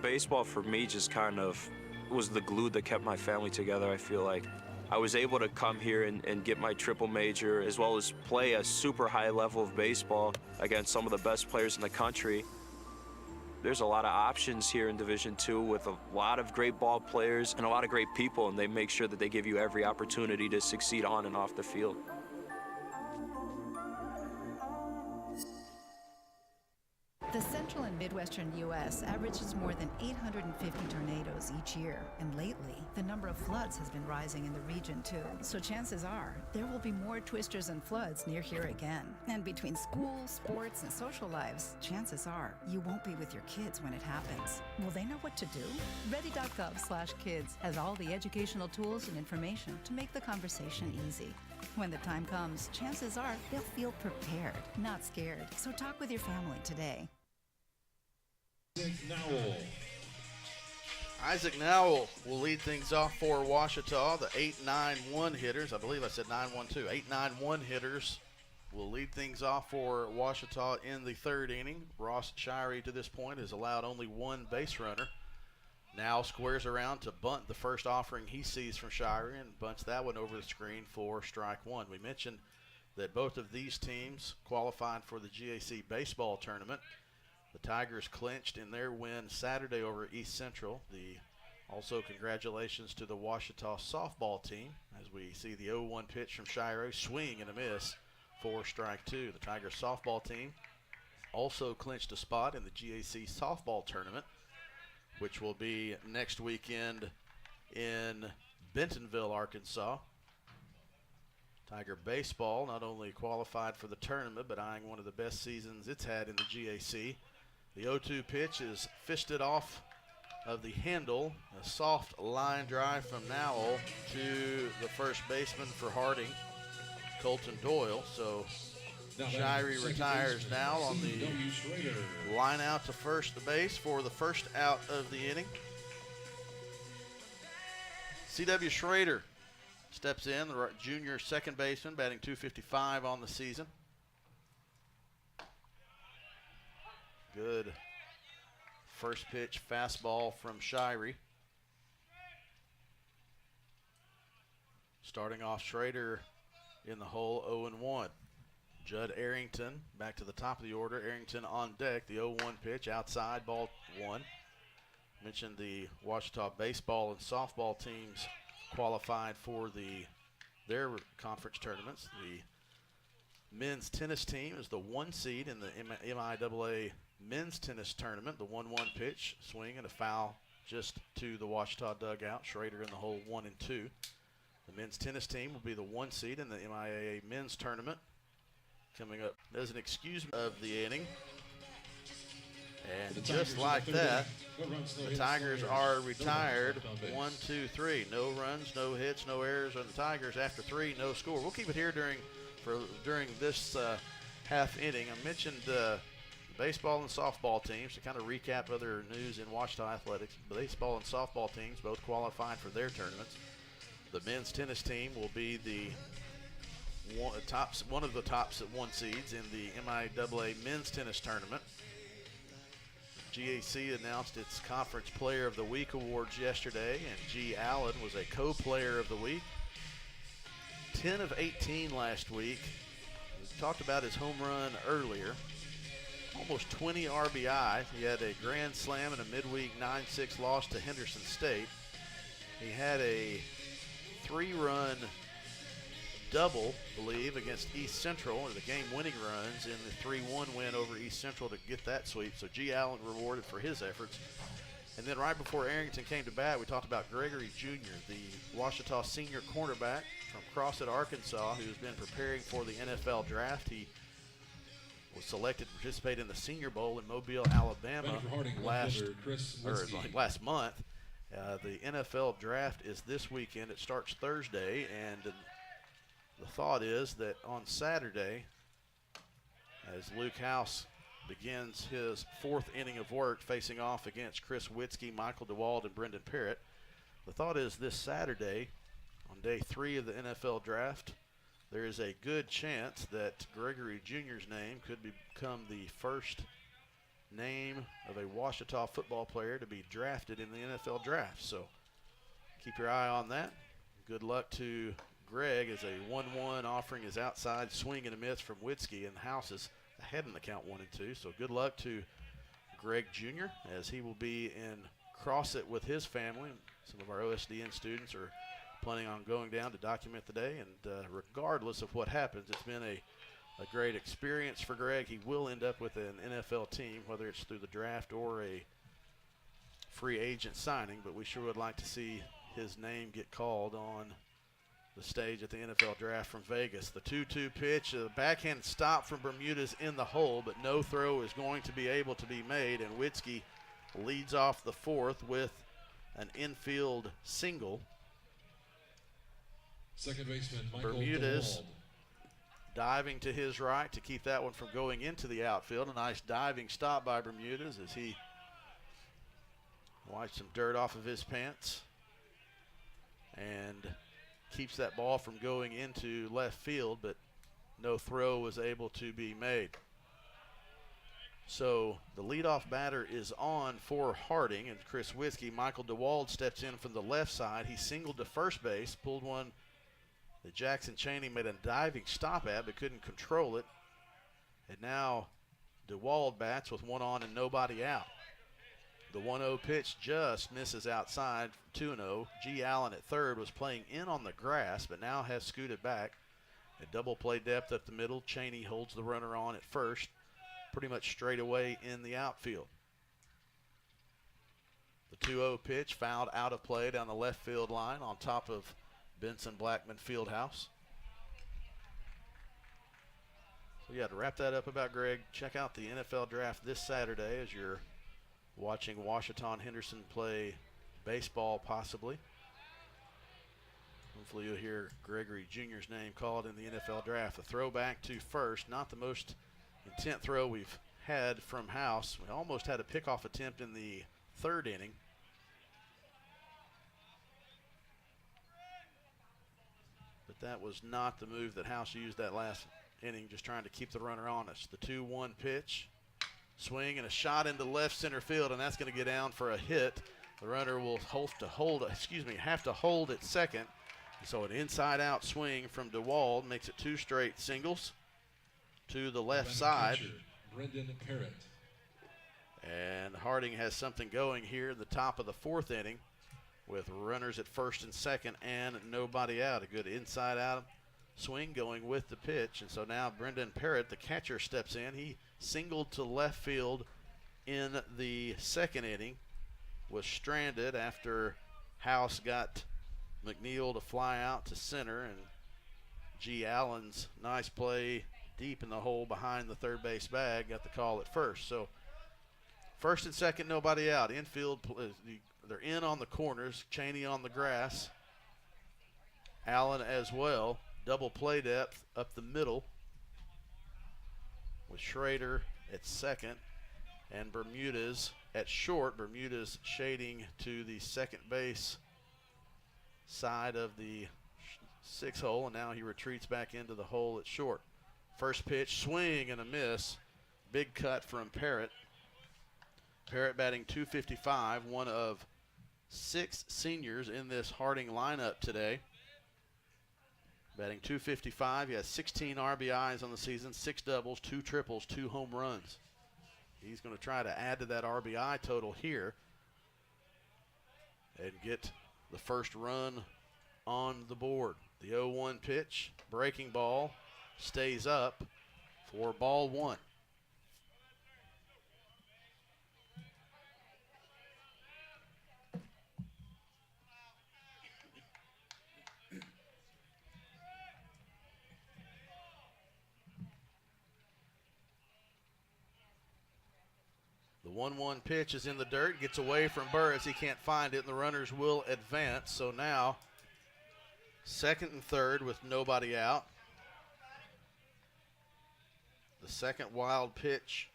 Baseball for me just kind of was the glue that kept my family together. I feel like I was able to come here and get my triple major, as well as play a super high level of baseball against some of the best players in the country. There's a lot of options here in Division II with a lot of great ball players and a lot of great people, and they make sure that they give you every opportunity to succeed on and off the field. The central and midwestern U.S. averages more than 850 tornadoes each year, and lately, the number of floods has been rising in the region too. So chances are, there will be more twisters and floods near here again. And between school, sports, and social lives, chances are, you won't be with your kids when it happens. Will they know what to do? Ready.gov/kids has all the educational tools and information to make the conversation easy. When the time comes, chances are they'll feel prepared, not scared. So talk with your family today. Isaac Nowell will lead things off for Ouachita. The 8-9-1 hitters, I believe I said 9-1-2. 8-9-1 hitters will lead things off for Ouachita in the third inning. Ross Shirey to this point has allowed only one base runner. Now squares around to bunt the first offering he sees from Shirey and bunts that one over the screen for strike one. We mentioned that both of these teams qualified for the GAC baseball tournament. The Tigers clinched in their win Saturday over East Central. Also congratulations to the Ouachita softball team as we see the 0-1 pitch from Shirey, swing and a miss for strike two. The Tigers softball team also clinched a spot in the GAC softball tournament, which will be next weekend in Bentonville, Arkansas. Tiger baseball not only qualified for the tournament, but eyeing one of the best seasons it's had in the GAC. The 0-2 pitch is fisted off of the handle. A soft line drive from Nowell to the first baseman for Harding, Colton Doyle. So Shirey retires now on the line out to first base for the first out of the inning. C.W. Schrader steps in, the junior second baseman, batting .255 on the season. Good first pitch fastball from Shirey. Starting off Schrader in the hole, 0-1. Judd Arrington back to the top of the order. Arrington on deck. The 0-1 pitch outside, ball one. Mentioned the Ouachita baseball and softball teams qualified for their conference tournaments. The men's tennis team is the 1 seed in the MIAA men's tennis tournament. The 1-1 pitch, swing and a foul just to the Ouachita dugout. Schrader in the hole 1 and 2. The men's tennis team will be the 1 seed in the MIAA men's tournament. Coming up as an excuse of the inning. And just like that, the Tigers are retired. 1, 2, 3. No runs, no hits, no errors on the Tigers. After 3, no score. We'll keep it here during this half inning. I mentioned baseball and softball teams to kind of recap other news in Ouachita athletics. Baseball and softball teams both qualified for their tournaments. The men's tennis team will be one of the top 1 seeds in the MIAA men's tennis tournament. GAC announced its Conference Player of the Week awards yesterday, and G. Allen was a co-player of the week. 10 of 18 last week. We talked about his home run earlier. Almost 20 RBI. He had a grand slam and a midweek 9-6 loss to Henderson State. He had a 3-run double, I believe, against East Central, or the game-winning runs in the 3-1 win over East Central to get that sweep. So G. Allen rewarded for his efforts. And then right before Arrington came to bat, we talked about Gregory Jr., the Ouachita senior cornerback from Crossett, Arkansas, who's been preparing for the NFL draft. He was selected to participate in the Senior Bowl in Mobile, Alabama last month. The NFL draft is this weekend. It starts Thursday, and the thought is that on Saturday, as Luke House begins his 4th inning of work facing off against Chris Witzke, Michael DeWald, and Brendan Parrott, the thought is this Saturday, on day 3 of the NFL draft, there is a good chance that Gregory Jr.'s name could become the first name of a Ouachita football player to be drafted in the NFL draft. So keep your eye on that. Good luck to Greg as a 1-1 offering is outside, swing and a miss from Witzke, and House is ahead in the count 1 and 2. So good luck to Greg Jr. as he will be in Crossett with his family. Some of our OSDN students are planning on going down to document the day, and regardless of what happens, it's been a a great experience for Greg. He will end up with an NFL team, whether it's through the draft or a free agent signing, but we sure would like to see his name get called on the stage at the NFL draft from Vegas. The 2-2 pitch, a backhand stop from Bermudez in the hole, but no throw is going to be able to be made, and Witzke leads off the fourth with an infield single. Second baseman Michael Bermudez DeWald. diving to his right to keep that one from going into the outfield. A nice diving stop by Bermudez as he wipes some dirt off of his pants and keeps that ball from going into left field, but no throw was able to be made. So the leadoff batter is on for Harding and Chris Witzke. Michael DeWald steps in from the left side. He singled to first base, pulled one that Jackson Chaney made a diving stop at but couldn't control it. And now DeWald bats with one on and nobody out. The 1-0 pitch just misses outside, 2-0. G. Allen at third was playing in on the grass, but now has scooted back. A double play depth up the middle. Chaney holds the runner on at first, pretty much straight away in the outfield. The 2-0 pitch fouled out of play down the left field line on top of Benson Blackman Fieldhouse. So yeah, to wrap that up about Greg, check out the NFL draft this Saturday as you're watching Ouachita and Henderson play baseball possibly. Hopefully you'll hear Gregory Jr.'s name called in the NFL draft. A throwback to first, not the most intent throw we've had from House. We almost had a pickoff attempt in the third inning. But that was not the move that House used that last inning, just trying to keep the runner honest. The 2-1 pitch. Swing and a shot into left center field, and that's going to get down for a hit. The runner will have to hold at second. So an inside-out swing from DeWald makes it two straight singles to the left side. Catcher, Brendan Parrott. And Harding has something going here in the top of the fourth inning with runners at first and second and nobody out. A good inside-out swing going with the pitch. And so now Brendan Parrott, the catcher, steps in. He singled to left field in the second inning, was stranded after House got McNeil to fly out to center, and G. Allen's nice play deep in the hole behind the third base bag got the call at first. So first and second, nobody out. Infield, they're in on the corners. Chaney on the grass. Allen as well. Double play depth up the middle with Schrader at second and Bermudez at short. Bermudez shading to the second base side of the six hole, and now he retreats back into the hole at short. First pitch, swing and a miss. Big cut from Parrott. Parrott batting .255, one of 6 seniors in this Harding lineup today. Batting .255, he has 16 RBIs on the season, 6 doubles, 2 triples, 2 home runs. He's going to try to add to that RBI total here and get the first run on the board. The 0-1 pitch, breaking ball, stays up for ball 1. The 1-1 pitch is in the dirt, gets away from Burris. He can't find it, and the runners will advance. So now, second and third with nobody out. The second wild pitch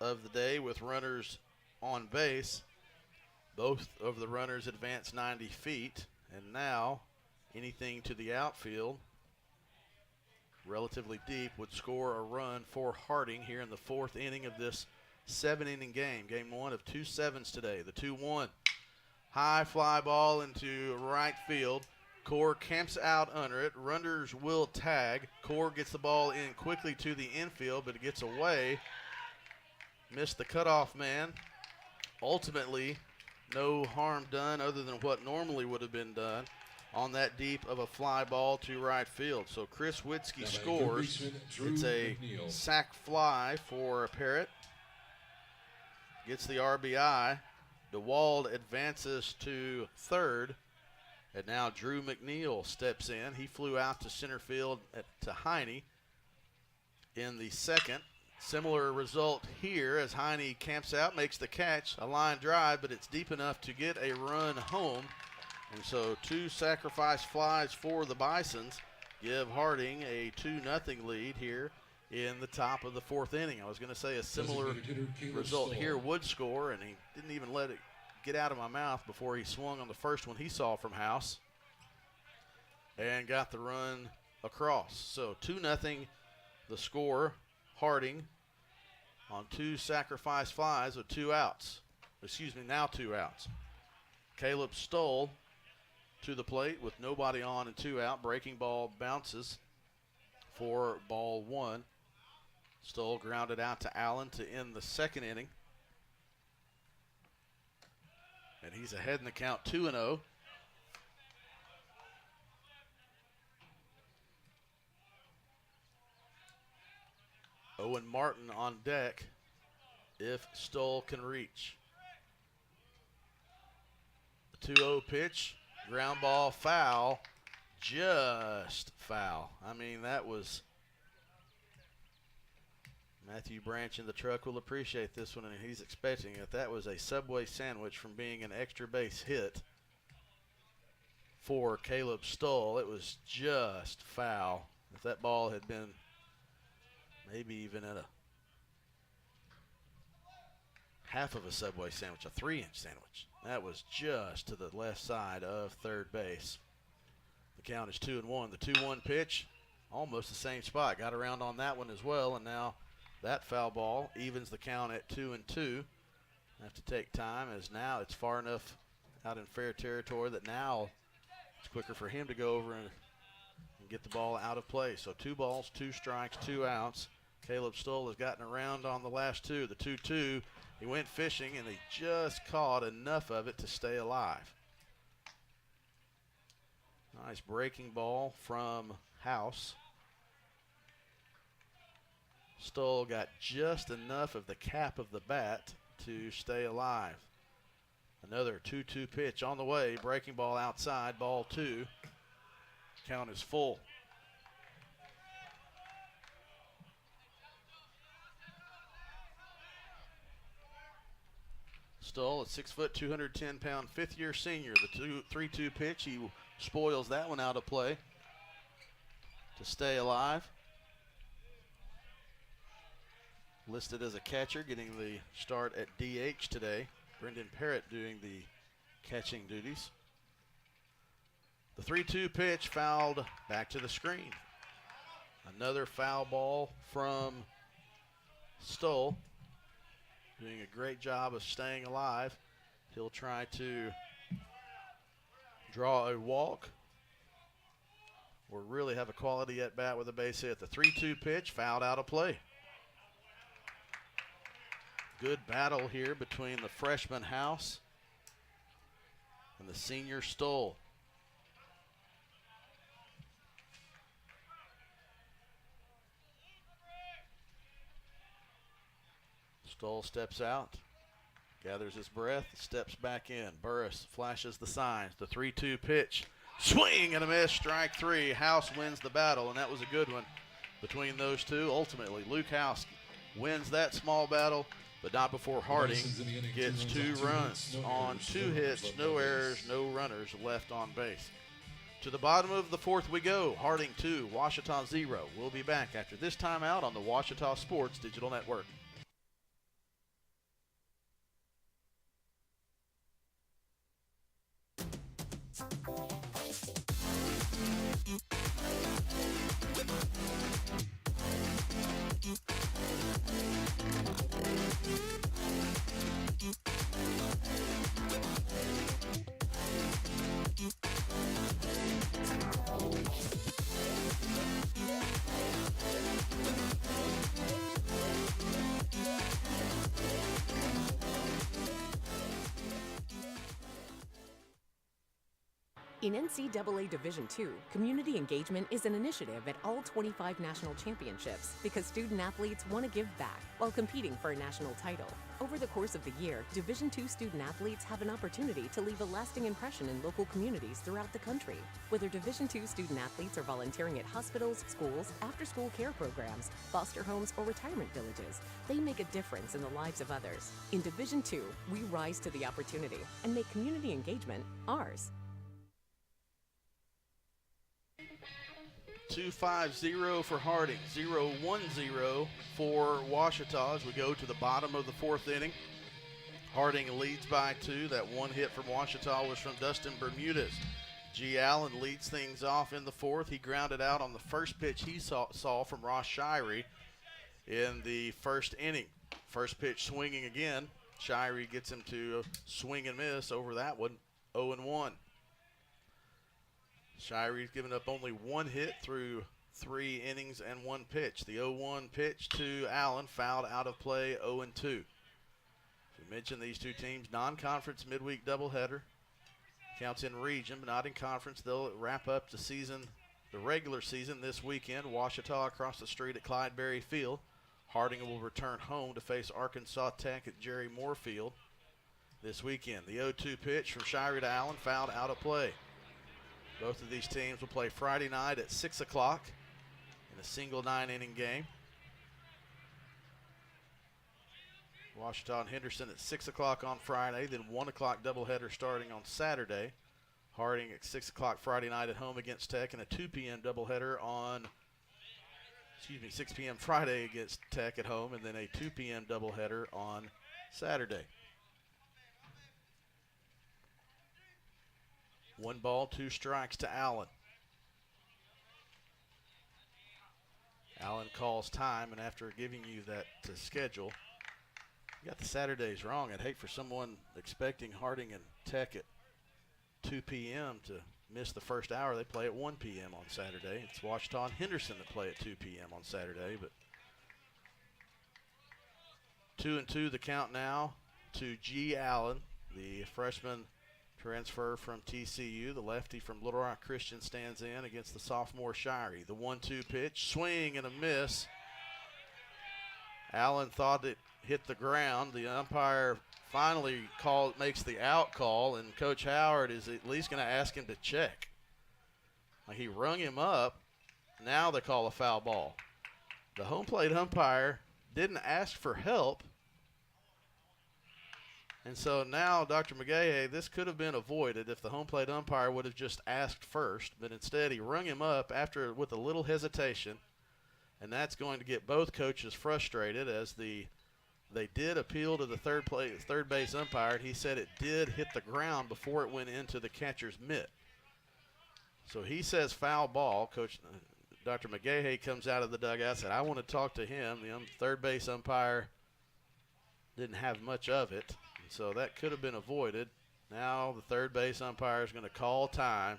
of the day with runners on base. Both of the runners advance 90 feet, and now anything to the outfield, relatively deep, would score a run for Harding here in the fourth inning of this 7-inning game. Game 1 of 2 sevens today. The 2-1. High fly ball into right field. Core camps out under it. Runners will tag. Core gets the ball in quickly to the infield, but it gets away. Missed the cutoff man. Ultimately, no harm done other than what normally would have been done. on that deep of a fly ball to right field. So Chris Witzke scores. It's a sac fly for Parrott. Gets the RBI. DeWald advances to third. And now Drew McNeil steps in. He flew out to center field to Heine in the second. Similar result here as Heine camps out, makes the catch, a line drive, but it's deep enough to get a run home. And so 2 sacrifice flies for the Bisons give Harding a 2-0 lead here in the top of the 4th inning. I was going to say a similar result here would score, and he didn't even let it get out of my mouth before he swung on the first one he saw from House and got the run across. So 2-0 the score. Harding on 2 sacrifice flies with 2 outs. Excuse me, now 2 outs. Caleb Stoll to the plate with nobody on and 2 out. Breaking ball bounces for ball 1. Stoll grounded out to Allen to end the 2nd inning. And he's ahead in the count 2-0. Owen Martin on deck if Stoll can reach. The 2-0 pitch, ground ball foul, just foul. I mean, that was Matthew Branch in the truck will appreciate this one, and he's expecting it. That was a Subway sandwich from being an extra base hit for Caleb Stoll. It was just foul. If that ball had been maybe even at a half of a Subway sandwich, a 3-inch sandwich, that was just to the left side of third base. The count is 2-1. The 2-1 pitch, almost the same spot. Got around on that one as well, and now that foul ball evens the count at 2-2. Have to take time, as now it's far enough out in fair territory that now it's quicker for him to go over and get the ball out of play. So 2 balls, 2 strikes, 2 outs. Caleb Stoll has gotten around on the last 2. The 2-2, he went fishing, and he just caught enough of it to stay alive. Nice breaking ball from House. Stoll got just enough of the cap of the bat to stay alive. Another 2-2 pitch on the way. Breaking ball outside, ball 2. Count is full. Stoll, a 6 foot, 210 pound, 5th year senior. The 3-2 pitch, he spoils that one out of play to stay alive. Listed as a catcher, getting the start at DH today. Brendan Parrott doing the catching duties. The 3-2 pitch fouled back to the screen. Another foul ball from Stoll. Doing a great job of staying alive. He'll try to draw a walk or really have a quality at bat with a base hit. The 3-2 pitch fouled out of play. Good battle here between the freshman House and the senior Stoll. Stoll steps out, gathers his breath, steps back in. Burris flashes the signs. The 3-2 pitch, swing and a miss, strike 3. House wins the battle, and that was a good one between those two. Ultimately, Luke House wins that small battle, but not before Harding gets 2 runs on 2 hits, no errors, no runners left on base. To the bottom of the 4th we go. Harding 2, Ouachita 0. We'll be back after this timeout on the Ouachita Sports Digital Network. In NCAA Division II, community engagement is an initiative at all 25 national championships because student athletes want to give back while competing for a national title. Over the course of the year, Division II student athletes have an opportunity to leave a lasting impression in local communities throughout the country. Whether Division II student athletes are volunteering at hospitals, schools, after-school care programs, foster homes, or retirement villages, they make a difference in the lives of others. In Division II, we rise to the opportunity and make community engagement ours. 2-5-0 for Harding, 0-1-0 for Ouachita as we go to the bottom of the fourth inning. Harding leads by 2. That one hit from Ouachita was from Dustin Bermudez. G. Allen leads things off in the fourth. He grounded out on the first pitch he saw from Ross Shirey in the first inning. First pitch swinging again. Shirey gets him to swing and miss over that one, 0-1. Shirey's given up only one hit through 3 innings and 1 pitch. The 0-1 pitch to Allen, fouled out of play, 0-2. As we mentioned, these two teams, non-conference midweek doubleheader. Counts in region, but not in conference. They'll wrap up the regular season this weekend. Ouachita across the street at Clydeberry Field. Harding will return home to face Arkansas Tech at Jerry Moore Field this weekend. The 0-2 pitch from Shirey to Allen, fouled out of play. Both of these teams will play Friday night at 6 o'clock in a single 9-inning game. Ouachita and Henderson at 6 o'clock on Friday, then 1 o'clock doubleheader starting on Saturday. Harding at 6 o'clock Friday night at home against Tech, and a 2 p.m. doubleheader on, 6 p.m. Friday against Tech at home, and then a 2 p.m. doubleheader on Saturday. 1 ball, 2 strikes to Allen. Allen calls time, and after giving you that schedule, you got the Saturdays wrong. I'd hate for someone expecting Harding and Tech at 2 p.m. to miss the first hour. They play at 1 p.m. on Saturday. It's Ouachita and Henderson that play at 2 p.m. on Saturday. But 2-2 the count now to G. Allen, the freshman transfer from TCU. The lefty from Little Rock Christian stands in against the sophomore Shirey. The 1-2 pitch, swing and a miss. Allen thought it hit the ground. The umpire finally makes the out call, and Coach Howard is at least going to ask him to check. He rung him up. Now they call a foul ball. The home plate umpire didn't ask for help. And so now, Dr. McGahey, this could have been avoided if the home plate umpire would have just asked first, but instead he rung him up with a little hesitation, and that's going to get both coaches frustrated as they did appeal to the third base umpire, and he said it did hit the ground before it went into the catcher's mitt. So he says foul ball. Coach Dr. McGahey comes out of the dugout and said, I want to talk to him. The third base umpire didn't have much of it. So that could have been avoided. Now the third base umpire is going to call time.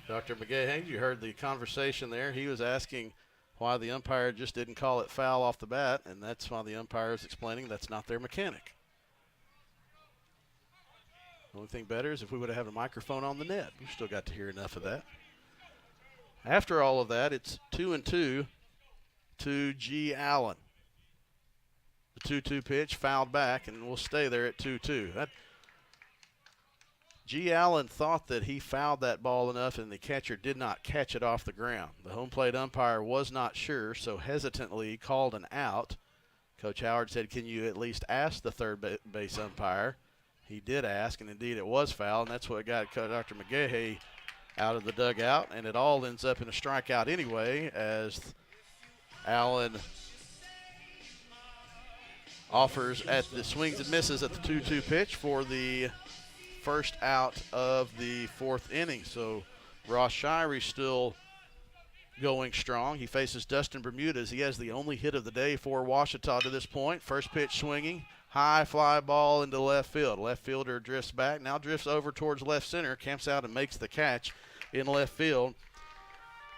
Dr. McGahey, you heard the conversation there. He was asking why the umpire just didn't call it foul off the bat, and that's why the umpire is explaining that's not their mechanic. The only thing better is if we would have had a microphone on the net. We still got to hear enough of that. After all of that, it's 2-2 to G. Allen. The 2-2 pitch fouled back, and we'll stay there at 2-2. G. Allen thought that he fouled that ball enough and the catcher did not catch it off the ground. The home plate umpire was not sure, so hesitantly called an out. Coach Howard said, can you at least ask the third base umpire? He did ask, and indeed it was foul, and that's what got Dr. McGahey out of the dugout, and it all ends up in a strikeout anyway as Allen offers at the swings and misses at the 2-2 pitch for the first out of the fourth inning. So Ross Shirey still going strong. He faces Dustin Bermudez. He has the only hit of the day for Ouachita to this point. First pitch swinging, high fly ball into left field. Left fielder drifts back, now drifts over towards left center, camps out and makes the catch in left field.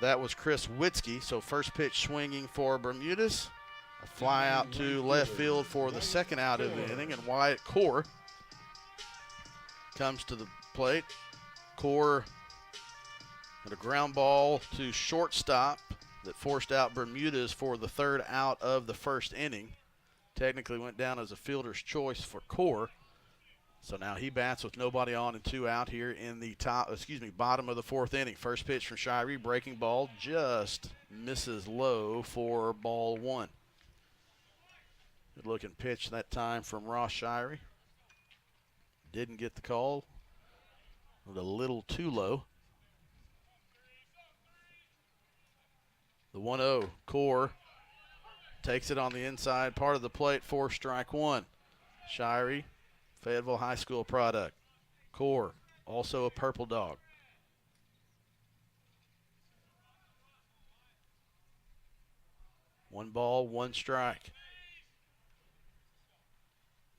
That was Chris Witzke. So first pitch swinging for Bermudez. A fly out to left field for the second out of the inning, and Wyatt Core comes to the plate. Core with a ground ball to shortstop that forced out Bermudez for the third out of the first inning. Technically went down as a fielder's choice for Core. So now he bats with nobody on and 2 out here in the bottom of the fourth inning. First pitch from Shirey, breaking ball, just misses low for ball 1. Good looking pitch that time from Ross Shirey. Didn't get the call. A little too low. The 1-0, Core takes it on the inside part of the plate for strike 1. Shirey, Fayetteville High School product. Core, also a Purple Dog. One ball, one strike.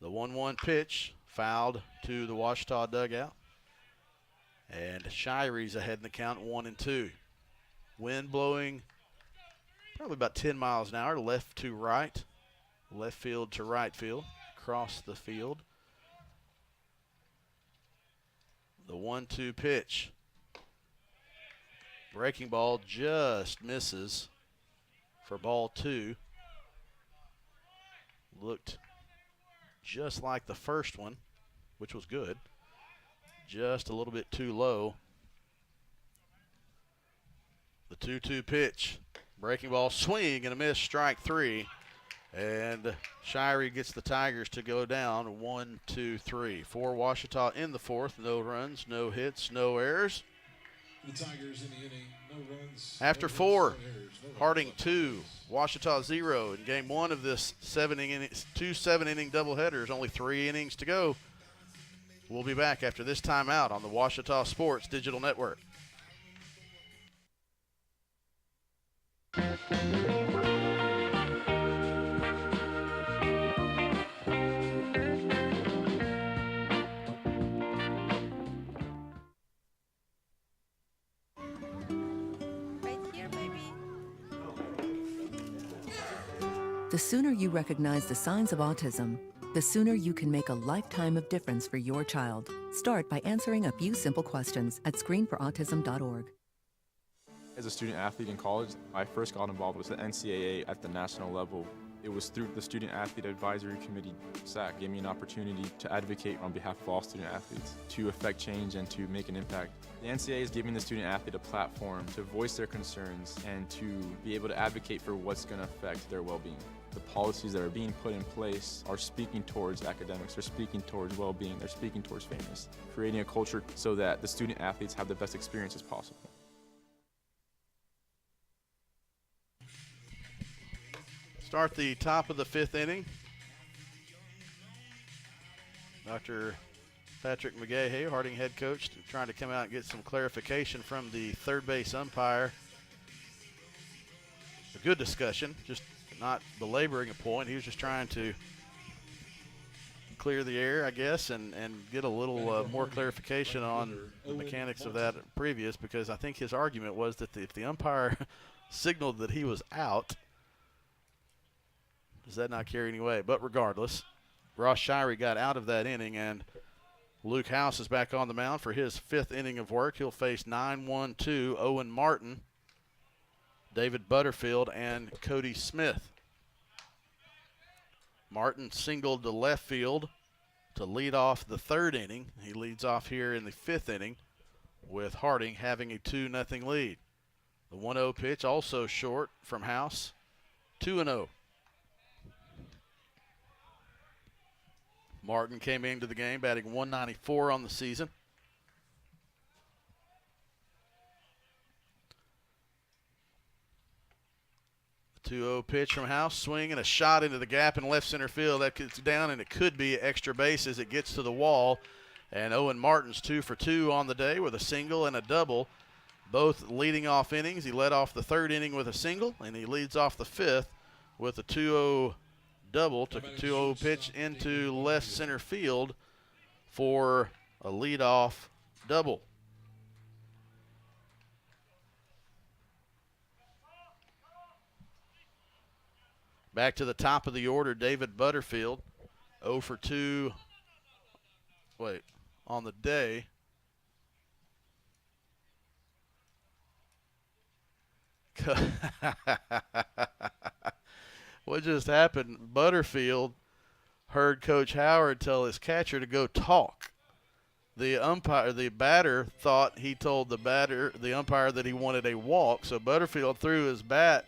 The 1-1 pitch fouled to the Ouachita dugout. And Shirey's ahead in the count, 1-2. Wind blowing probably about 10 miles an hour, left to right, left field to right field, across the field. The 1-2 pitch. Breaking ball just misses for ball 2. Looked just like the first one, which was good. Just a little bit too low. The 2-2 pitch. Breaking ball, swing and a miss, strike 3. And Shirey gets the Tigers to go down 1-2-3. For Ouachita in the fourth, no runs, no hits, no errors. The Tigers in the inning, no runs. After no 4, hits, no errors, no Harding runs, 2, Ouachita 0 in game 1 of this 2 7-inning doubleheaders. Only 3 innings to go. We'll be back after this timeout on the Ouachita Sports Digital Network. The sooner you recognize the signs of autism, the sooner you can make a lifetime of difference for your child. Start by answering a few simple questions at screenforautism.org. As a student athlete in college, I first got involved with the NCAA at the national level. It was through the Student Athlete Advisory Committee, SAC, gave me an opportunity to advocate on behalf of all student athletes, to affect change and to make an impact. The NCAA is giving the student athlete a platform to voice their concerns and to be able to advocate for what's going to affect their well-being. The policies that are being put in place are speaking towards academics, they're speaking towards well-being, they're speaking towards fairness, creating a culture so that the student athletes have the best experience as possible. Start the top of the 5th inning. Dr. Patrick McGahey, Harding head coach, trying to come out and get some clarification from the third base umpire. A good discussion, just not belaboring a point. He was just trying to clear the air, I guess, and get a little more clarification on the mechanics of that previous, because I think his argument was that if the umpire signaled that he was out, does that not carry any weight? But regardless, Ross Shirey got out of that inning, and Luke House is back on the mound for his 5th inning of work. He'll face 9-1-2 Owen Martin, David Butterfield, and Cody Smith. Martin singled to left field to lead off the 3rd inning. He leads off here in the 5th inning with Harding having a 2-0 lead. The 1-0 pitch also short from House, 2-0. Martin came into the game batting .194 on the season. The 2-0 pitch from House, swing and a shot into the gap in left center field. That gets down, and it could be extra base as it gets to the wall. And Owen Martin's 2 for 2 on the day with a single and a double, both leading off innings. He led off the third inning with a single, and he leads off the fifth with a 2-0 double. Took a 2-0 pitch into left center field for a leadoff double. Back to the top of the order, David Butterfield, 0 for 2. Wait, on the day. What just happened? Butterfield heard Coach Howard tell his catcher to go talk. The batter thought he told the umpire that he wanted a walk, so Butterfield threw his bat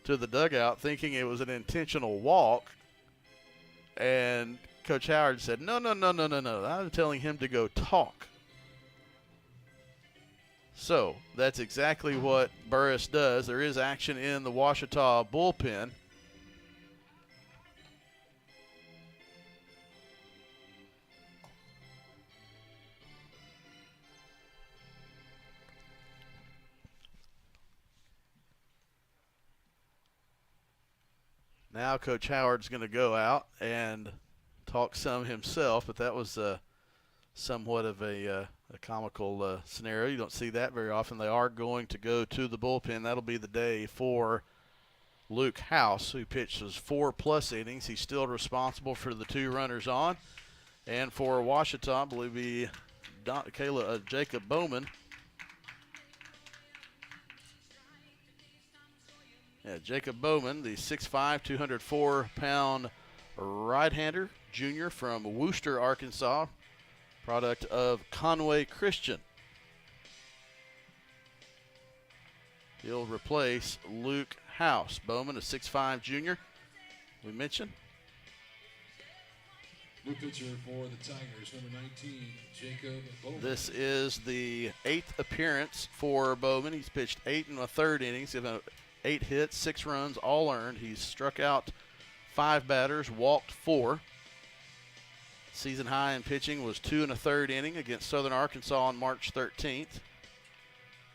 to the dugout thinking it was an intentional walk, and Coach Howard said, no, I'm telling him to go talk. So that's exactly what Burris does. There is action in the Ouachita bullpen. Now Coach Howard's going to go out and talk some himself, but that was somewhat of a comical scenario. You don't see that very often. They are going to go to the bullpen. That'll be the day for Luke House, who pitched his 4+ innings. He's still responsible for the 2 runners on. And for Ouachita, I believe Jacob Bowman. Yeah, Jacob Bowman, the 6'5", 204-pound right-hander, junior from Wooster, Arkansas, product of Conway Christian. He'll replace Luke House. Bowman, a 6'5" junior, we mentioned. New pitcher for the Tigers, number 19, Jacob Bowman. This is the 8th appearance for Bowman. He's pitched 8 1/3 innings, given 8 hits, 6 runs, all earned. He's struck out 5 batters, walked 4. Season high in pitching was 2 1/3 inning against Southern Arkansas on March 13th.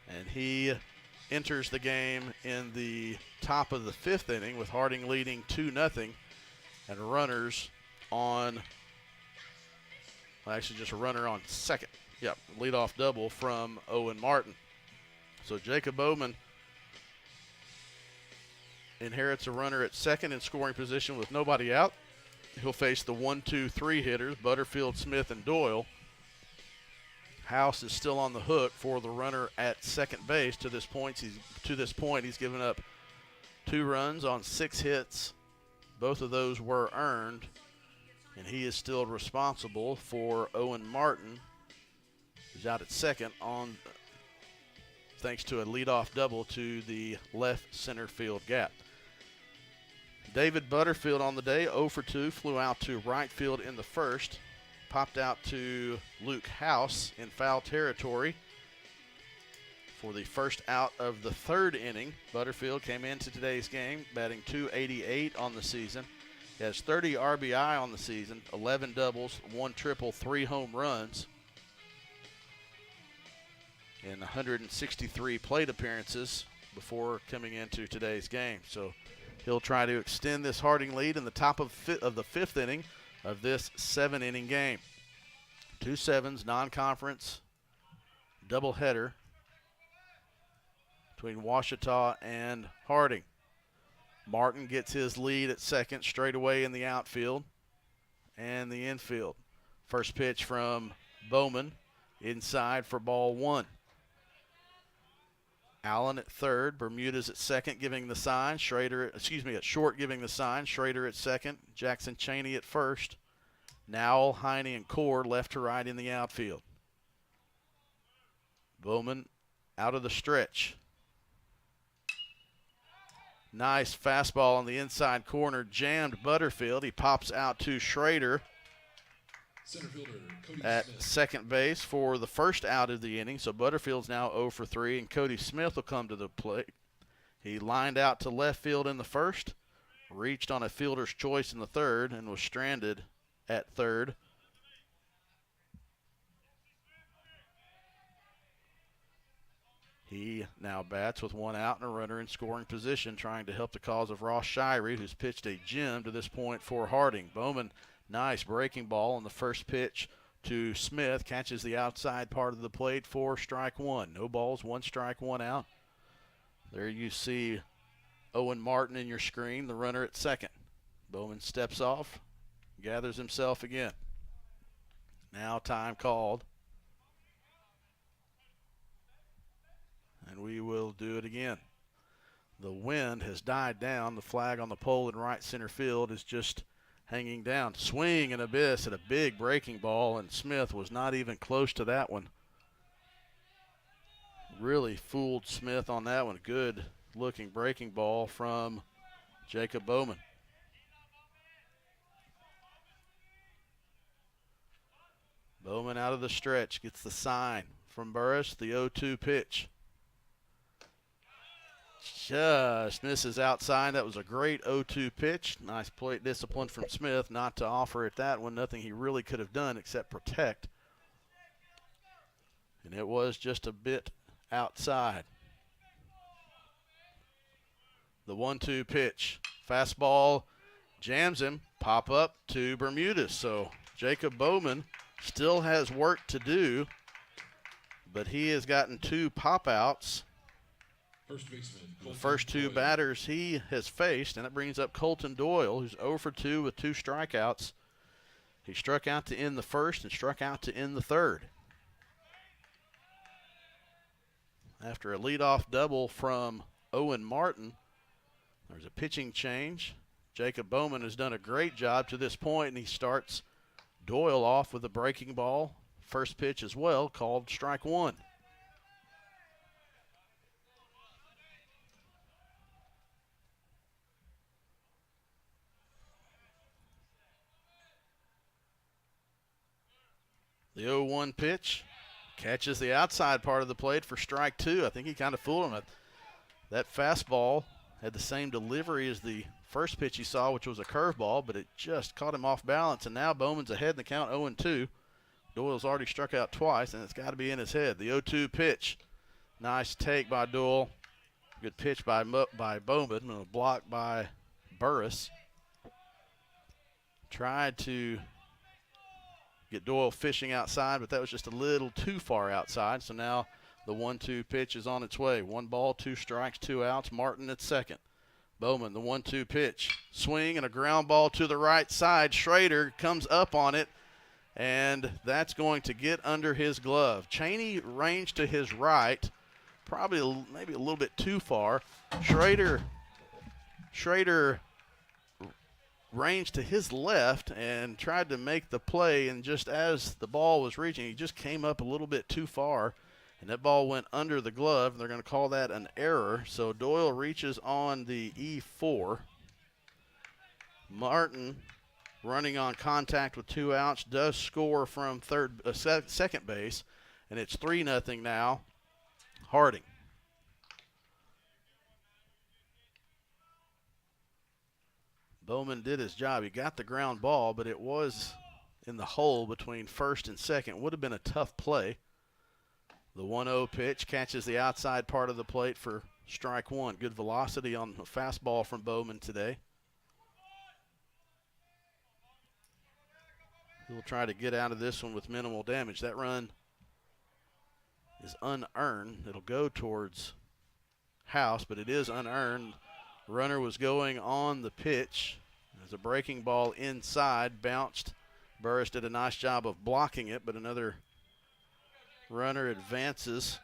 And he enters the game in the top of the 5th inning with Harding leading 2-0 and runners on, well, actually just a runner on second. Yep, leadoff double from Owen Martin. So Jacob Bowman inherits a runner at second in scoring position with nobody out. He'll face the 1-2-3 hitters, Butterfield, Smith, and Doyle. House is still on the hook for the runner at second base. To this point, he's given up 2 runs on 6 hits. Both of those were earned, and he is still responsible for Owen Martin, who's out at second on thanks to a leadoff double to the left center field gap. David Butterfield on the day, 0 for 2, flew out to right field in the first, popped out to Luke House in foul territory for the first out of the 3rd inning. Butterfield came into today's game batting .288 on the season. He has 30 RBI on the season, 11 doubles, 1 triple, 3 home runs in 163 plate appearances before coming into today's game. So he'll try to extend this Harding lead in the top of the 5th inning of this 7-inning game. 2 7s, non-conference doubleheader between Ouachita and Harding. Martin gets his lead at second, straight away in the outfield and the infield. First pitch from Bowman, inside for ball 1. Allen at third, Bermudez at second giving the sign, at short giving the sign, Schrader at second, Jackson Cheney at first, Nowell, Heine, and Core left to right in the outfield. Bowman out of the stretch. Nice fastball on the inside corner, jammed Butterfield. He pops out to Schrader at second base for the first out of the inning. So Butterfield's now 0 for 3, and Cody Smith will come to the plate. He lined out to left field in the first, reached on a fielder's choice in the third, and was stranded at third. He now bats with one out and a runner in scoring position, trying to help the cause of Ross Shirey, who's pitched a gem to this point for Harding. Bowman, nice breaking ball on the first pitch to Smith, catches the outside part of the plate for strike one. No balls, one strike, one out. There you see Owen Martin in your screen, the runner at second. Bowman steps off, gathers himself again. Now time called. And we will do it again. The wind has died down. The flag on the pole in right center field is just hanging down. Swing and a miss at a big breaking ball, and Smith was not even close to that one. Really fooled Smith on that one. Good looking breaking ball from Jacob Bowman. Bowman out of the stretch, gets the sign from Burris, the 0-2 pitch. Just misses outside. That was a great 0-2 pitch. Nice plate discipline from Smith not to offer it that one. Nothing he really could have done except protect. And it was just a bit outside. The 1-2 pitch. Fastball jams him. Pop up to Bermudez. So Jacob Bowman still has work to do, but he has gotten 2 pop-outs. First baseman, The first 2 batters he has faced, and it brings up Colton Doyle, who's 0 for 2 with 2 strikeouts. He struck out to end the first and struck out to end the third. After a leadoff double from Owen Martin, there's a pitching change. Jacob Bowman has done a great job to this point, and he starts Doyle off with a breaking ball. First pitch as well, called strike one. The 0-1 pitch catches the outside part of the plate for strike two. I think he kind of fooled him. That fastball had the same delivery as the first pitch he saw, which was a curveball, but it just caught him off balance, and now Bowman's ahead in the count 0-2. Doyle's already struck out twice, and it's got to be in his head. The 0-2 pitch. Nice take by Doyle. Good pitch by Bowman, and a block by Burris. Tried to get Doyle fishing outside, but that was just a little too far outside. So now the 1-2 pitch is on its way. 1 ball, 2 strikes, 2 outs. Martin at second. Bowman, the 1-2 pitch. Swing and a ground ball to the right side. Schrader comes up on it, and that's going to get under his glove. Cheney ranged to his right, probably maybe a little bit too far. Schrader ranged to his left and tried to make the play, and just as the ball was reaching, he just came up a little bit too far, and that ball went under the glove, and they're going to call that an error. So Doyle reaches on the E4. Martin, running on contact with 2 outs, does score from second base, and it's 3-0 now. Harding. Bowman did his job. He got the ground ball, but it was in the hole between first and second. Would have been a tough play. The 1-0 pitch catches the outside part of the plate for strike one. Good velocity on the fastball from Bowman today. He'll try to get out of this one with minimal damage. That run is unearned. It'll go towards House, but it is unearned. Runner was going on the pitch. There's a breaking ball inside, bounced. Burris did a nice job of blocking it, but another runner advances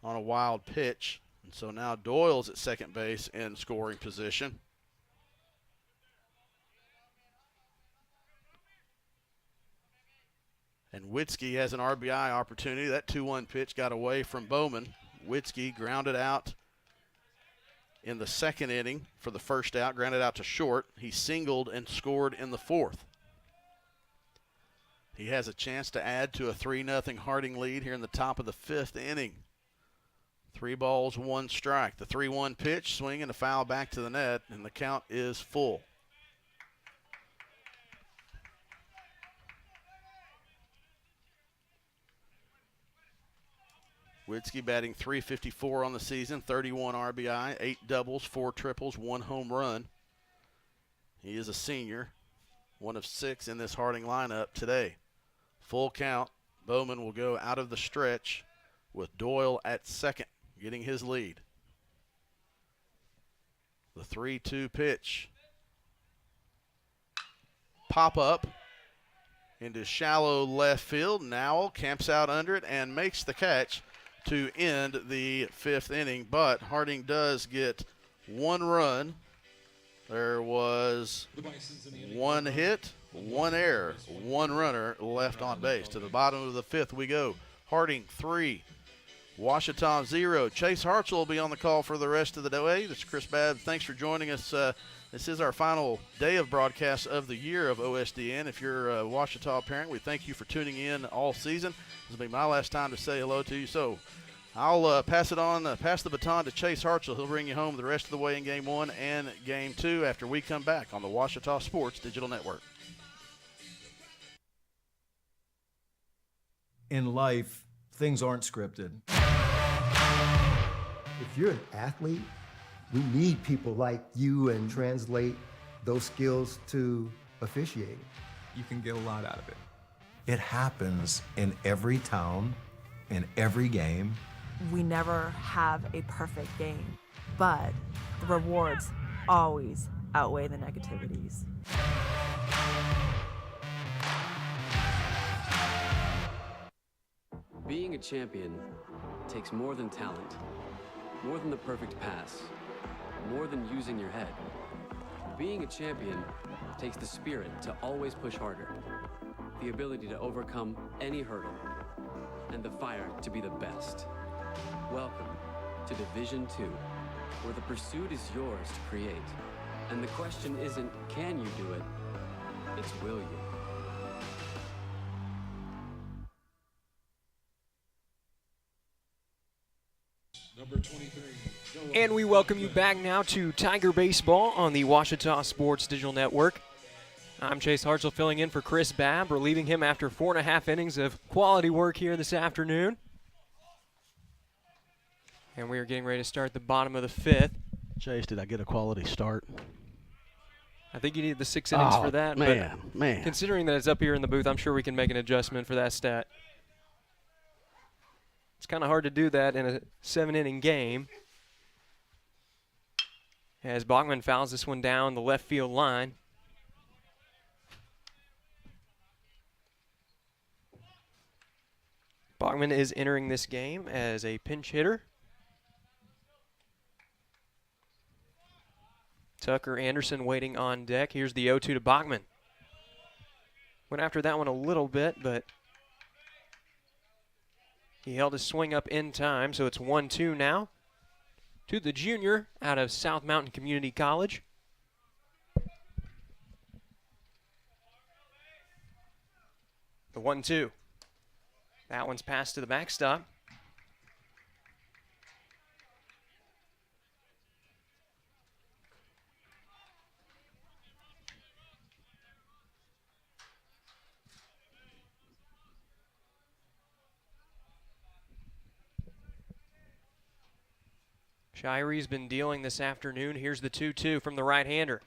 on a wild pitch. And so now Doyle's at second base in scoring position. And Witzke has an RBI opportunity. That 2-1 pitch got away from Bowman. Witzke grounded out in the second inning for the first out, grounded out to short. He singled and scored in the fourth. He has a chance to add to a 3-0 Harding lead here in the top of the fifth inning. 3 balls, 1 strike. The 3-1 pitch, swing and a foul back to the net, and the count is full. Witzke batting .354 on the season, 31 RBI, 8 doubles, 4 triples, 1 home run. He is a senior, 1 of 6 in this Harding lineup today. Full count. Bowman will go out of the stretch with Doyle at second, getting his lead. The 3-2 pitch. Pop up into shallow left field. Nowell camps out under it and makes the catch to end the 5th inning, but Harding does get 1 run. There was 1 hit, 1 error, 1 runner left on base. To the bottom of the 5th we go. Harding 3, Ouachita 0. Chase Hartzell will be on the call for the rest of the day. This is Chris Babb. Thanks for joining us. This is our final day of broadcast of the year of OSDN. If you're a Ouachita parent, we thank you for tuning in all season. This will be my last time to say hello to you. So I'll pass the baton to Chase Hartzell. He'll bring you home the rest of the way in Game 1 and Game 2 after we come back on the Ouachita Sports Digital Network. In life, things aren't scripted. If you're an athlete, we need people like you and translate those skills to officiating. You can get a lot out of it. It happens in every town, in every game. We never have a perfect game, but the rewards always outweigh the negativities. Being a champion takes more than talent, more than the perfect pass, more than using your head. Being a champion takes the spirit to always push harder, the ability to overcome any hurdle, and the fire to be the best. Welcome to Division 2, where the pursuit is yours to create. And the question isn't, can you do it? It's, will you? Number 23. And we welcome you back now to Tiger Baseball on the Ouachita Sports Digital Network. I'm Chase Hartzell filling in for Chris Babb, relieving him after 4.5 innings of quality work here this afternoon. And we are getting ready to start the bottom of the 5th. Chase, did I get a quality start? I think you needed the 6 innings for that. Man. Considering that it's up here in the booth, I'm sure we can make an adjustment for that stat. It's kind of hard to do that in a 7-inning game. As Bachman fouls this one down the left field line. Bachman is entering this game as a pinch hitter. Tucker Anderson waiting on deck. Here's the 0-2 to Bachman. Went after that one a little bit, but he held his swing up in time, so it's 1-2 now to the junior out of South Mountain Community College. The 1-2. That one's passed to the backstop. Shire's been dealing this afternoon. Here's the 2-2 from the right-hander.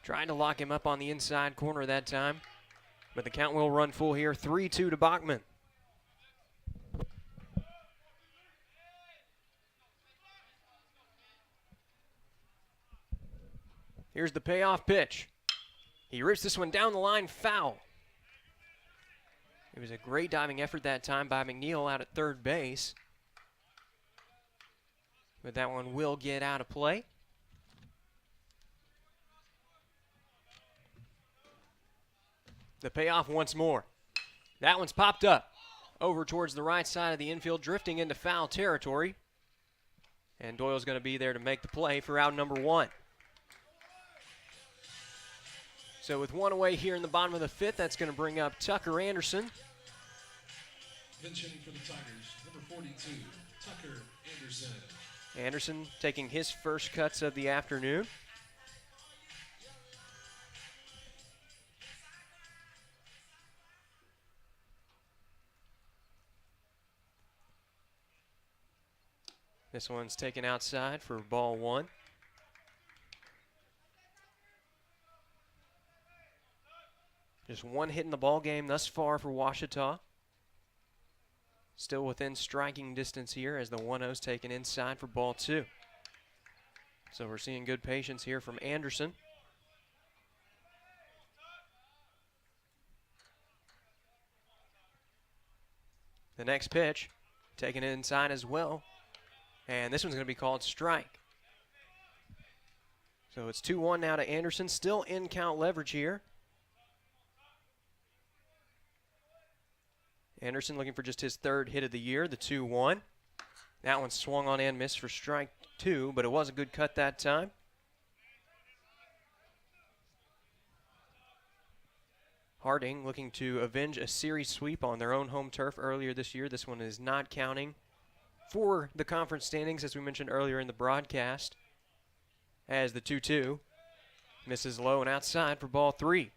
Trying to lock him up on the inside corner that time. But the count will run full here. 3-2 to Bachman. Here's the payoff pitch. He rips this one down the line, foul. It was a great diving effort that time by McNeil out at third base. But that one will get out of play. The payoff once more. That one's popped up over towards the right side of the infield, drifting into foul territory. And Doyle's going to be there to make the play for out number 1. So with 1 away here in the bottom of the 5th, that's going to bring up Tucker Anderson. Pinch hitting for the Tigers, number 42, Tucker Anderson. Anderson taking his first cuts of the afternoon. This one's taken outside for ball one. Just one hit in the ball game thus far for Ouachita. Still within striking distance here as the 1-0's taken inside for ball two. So we're seeing good patience here from Anderson. The next pitch taken inside as well. And this one's going to be called strike. So it's 2-1 now to Anderson. Still in count leverage here. Anderson looking for just his third hit of the year, the 2-1. That one swung on and missed for strike two, but it was a good cut that time. Harding looking to avenge a series sweep on their own home turf earlier this year. This one is not counting for the conference standings, as we mentioned earlier in the broadcast, as the 2-2 misses low and outside for ball three.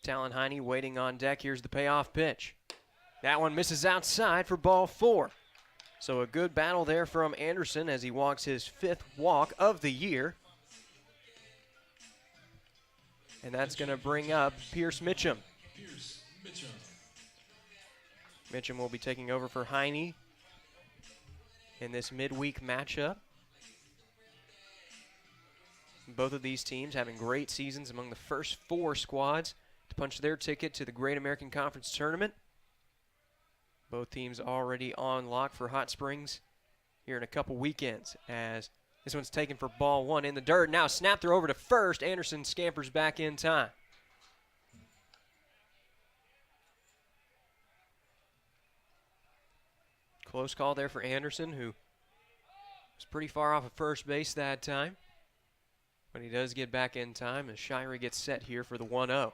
Talon Heine waiting on deck. Here's the payoff pitch. That one misses outside for ball four. So a good battle there from Anderson as he walks his fifth walk of the year. And that's going to bring up Pierce Mitchum. Mitchum will be taking over for Heine in this midweek matchup. Both of these teams having great seasons, among the first four squads to punch their ticket to the Great American Conference Tournament. Both teams already on lock for Hot Springs here in a couple weekends, as this one's taken for ball one in the dirt. Now snap throw over to first. Anderson scampers back in time. Close call there for Anderson, who was pretty far off of first base that time. But he does get back in time as Shirey gets set here for the 1-0.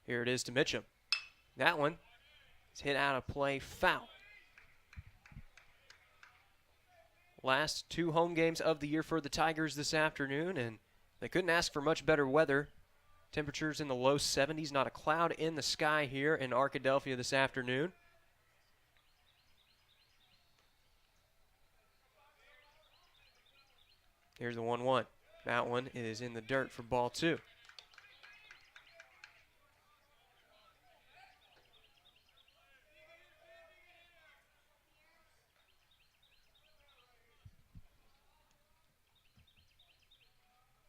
Here it is to Mitchum. That one is hit out of play, foul. Last two home games of the year for the Tigers this afternoon, and they couldn't ask for much better weather. Temperatures in the low 70s, not a cloud in the sky here in Arkadelphia this afternoon. Here's the 1-1. That one is in the dirt for ball two.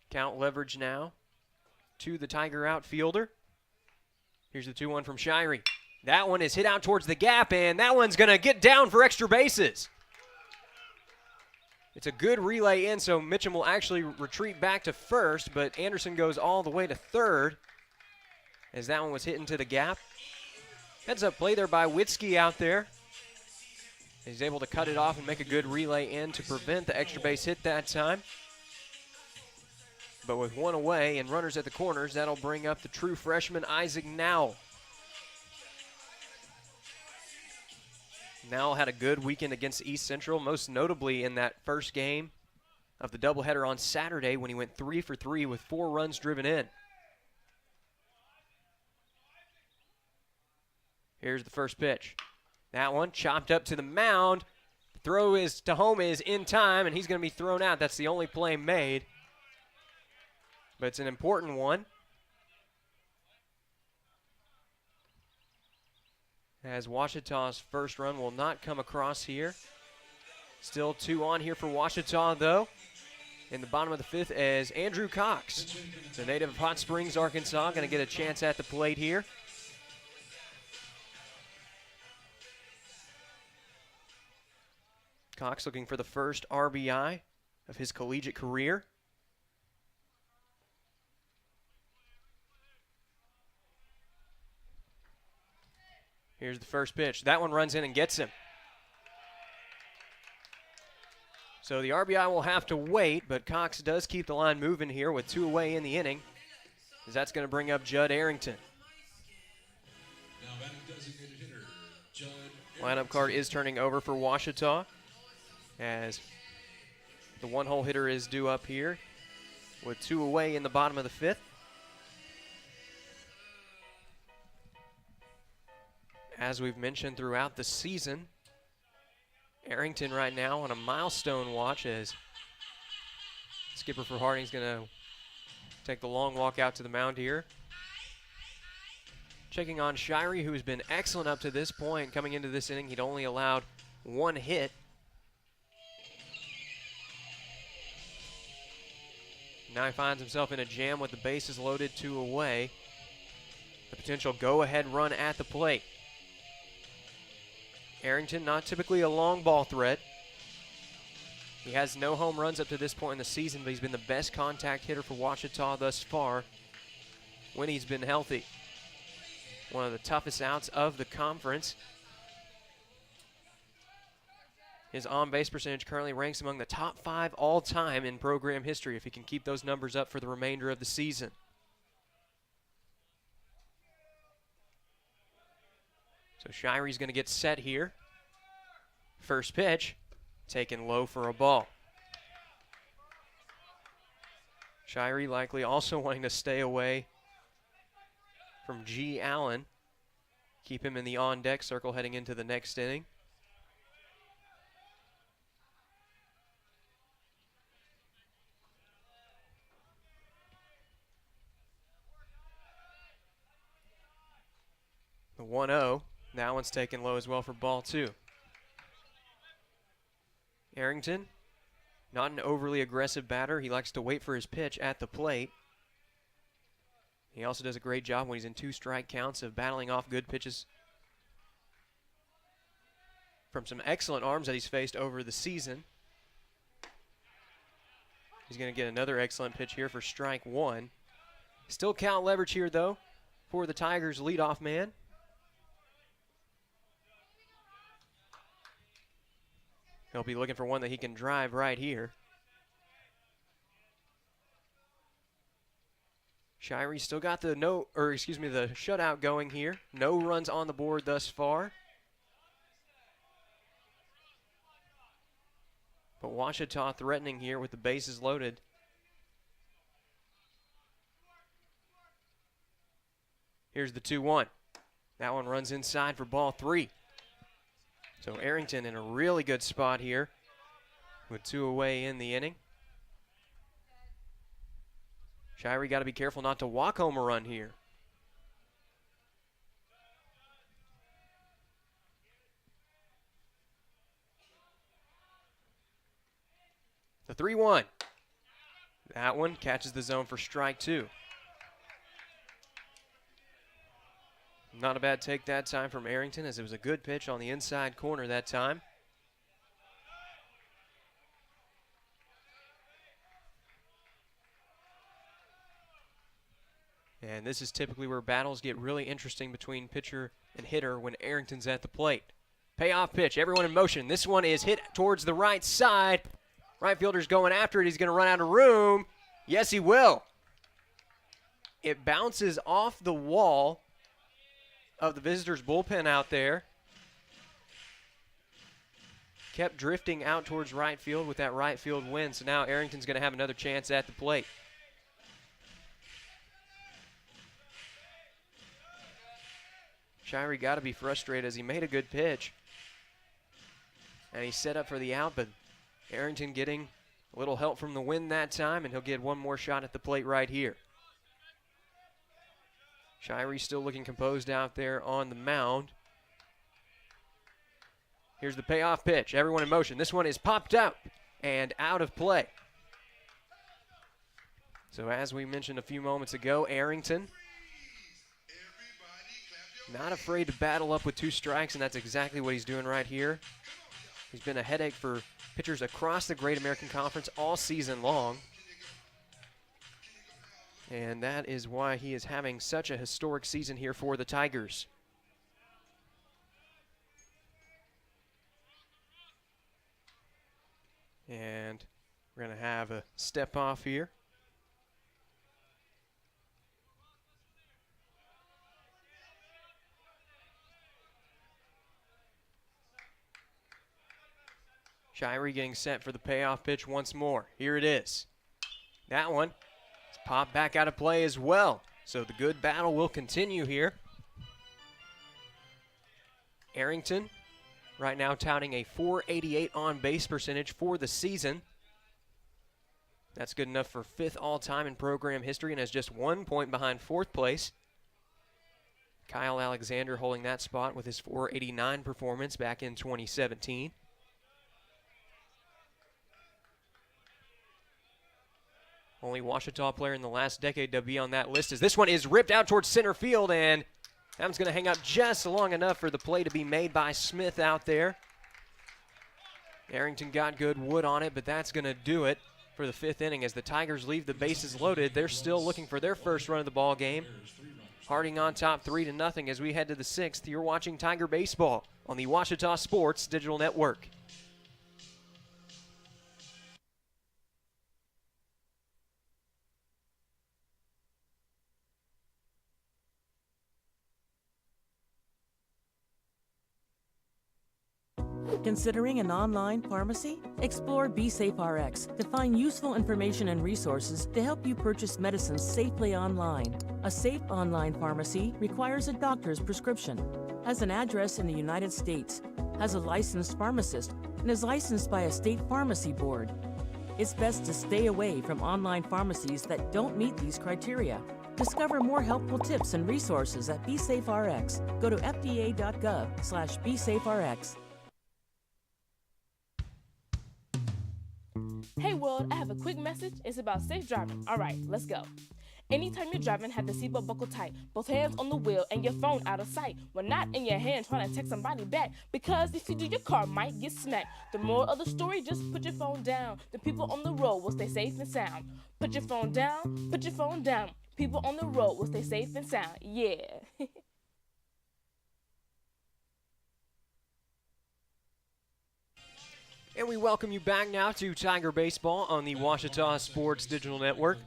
Count leverage now to the Tiger outfielder. Here's the 2-1 from Shirey. That one is hit out towards the gap, and that one's going to get down for extra bases. It's a good relay in, so Mitchum will actually retreat back to first, but Anderson goes all the way to third as that one was hit into the gap. Heads up play there by Witzke out there. He's able to cut it off and make a good relay in to prevent the extra base hit that time. But with one away and runners at the corners, that'll bring up the true freshman Isaac Nowell. Nowell had a good weekend against East Central, most notably in that first game of the doubleheader on Saturday when he went 3 for 3 with 4 runs driven in. Here's the first pitch. That one chopped up to the mound. Throw is to home is in time, and he's going to be thrown out. That's the only play made. But it's an important one, as Ouachita's first run will not come across here. Still 2 on here for Ouachita, though. In the bottom of the fifth as Andrew Cox, the native of Hot Springs, Arkansas, going to get a chance at the plate here. Cox looking for the first RBI of his collegiate career. Here's the first pitch. That one runs in and gets him. So the RBI will have to wait, but Cox does keep the line moving here with 2 away in the inning, as that's going to bring up Judd Arrington. Now batting designated hitter, Judd Lineup card is turning over for Ouachita, as the one-hole hitter is due up here with 2 away in the bottom of the 5th. As we've mentioned throughout the season, Arrington right now on a milestone watch as skipper for Harding's going to take the long walk out to the mound here. Checking on Shirey, who's been excellent up to this point. Coming into this inning, he'd only allowed 1 hit. Now he finds himself in a jam with the bases loaded, 2 away. The potential go-ahead run at the plate. Arrington, not typically a long ball threat. He has no home runs up to this point in the season, but he's been the best contact hitter for Ouachita thus far when he's been healthy. One of the toughest outs of the conference. His on-base percentage currently ranks among the top 5 all-time in program history if he can keep those numbers up for the remainder of the season. So Shirey's going to get set here. First pitch, taken low for a ball. Shirey likely also wanting to stay away from G. Allen. Keep him in the on-deck circle heading into the next inning. The 1-0. That one's taken low as well for ball 2. Arrington, not an overly aggressive batter. He likes to wait for his pitch at the plate. He also does a great job when he's in 2 strike counts of battling off good pitches from some excellent arms that he's faced over the season. He's going to get another excellent pitch here for strike 1. Still count leverage here, though, for the Tigers' leadoff man. He'll be looking for one that he can drive right here. Shirey still got the the shutout going here. No runs on the board thus far. But Ouachita threatening here with the bases loaded. Here's the 2-1. That one runs inside for ball 3. So Arrington in a really good spot here with 2 away in the inning. Shirey got to be careful not to walk home a run here. The 3-1. That one catches the zone for strike 2. Not a bad take that time from Arrington, as it was a good pitch on the inside corner that time. And this is typically where battles get really interesting between pitcher and hitter when Arrington's at the plate. Payoff pitch, everyone in motion. This one is hit towards the right side. Right fielder's going after it. He's going to run out of room. Yes, he will. It bounces off the wall of the visitors' bullpen out there. Kept drifting out towards right field with that right field win. So now Arrington's going to have another chance at the plate. Shirey got to be frustrated as he made a good pitch. And he set up for the out, but Arrington getting a little help from the wind that time, and he'll get one more shot at the plate right here. Shirey still looking composed out there on the mound. Here's the payoff pitch. Everyone in motion. This one is popped out and out of play. So as we mentioned a few moments ago, Arrington not afraid to battle up with 2 strikes, and that's exactly what he's doing right here. He's been a headache for pitchers across the Great American Conference all season long. And that is why he is having such a historic season here for the Tigers. And have a step off here. Shirey getting set for the payoff pitch once more. Here it is. That one is popped back out of play as well. So the good battle will continue here. Arrington right now touting a .488 on base percentage for the season. That's good enough for 5th all-time in program history and is just 1 point behind 4th place. Kyle Alexander holding that spot with his .489 performance back in 2017. Only Ouachita player in the last decade to be on that list, as this one is ripped out towards center field, and that one's going to hang up just long enough for the play to be made by Smith out there. Arrington got good wood on it, but that's going to do it for the 5th inning. As the Tigers leave the bases loaded, they're still looking for their first run of the ball game. Harding on top 3-0 as we head to the 6th. You're watching Tiger Baseball on the Ouachita Sports Digital Network. Considering an online pharmacy? Explore BeSafeRx to find useful information and resources to help you purchase medicines safely online. A safe online pharmacy requires a doctor's prescription, has an address in the United States, has a licensed pharmacist, and is licensed by a state pharmacy board. It's best to stay away from online pharmacies that don't meet these criteria. Discover more helpful tips and resources at BeSafeRx. Go to fda.gov/BeSafeRx. Hey world, I have a quick message. It's about safe driving. All right, let's go. Anytime you're driving, have the seatbelt buckled tight. Both hands on the wheel and your phone out of sight. When not in your hand trying to text somebody back. Because if you do, your car might get smacked. The moral of the story, just put your phone down. The people on the road will stay safe and sound. Put your phone down, put your phone down. People on the road will stay safe and sound. Yeah. And we welcome you back now to Tiger Baseball on the Ouachita Sports Digital Network.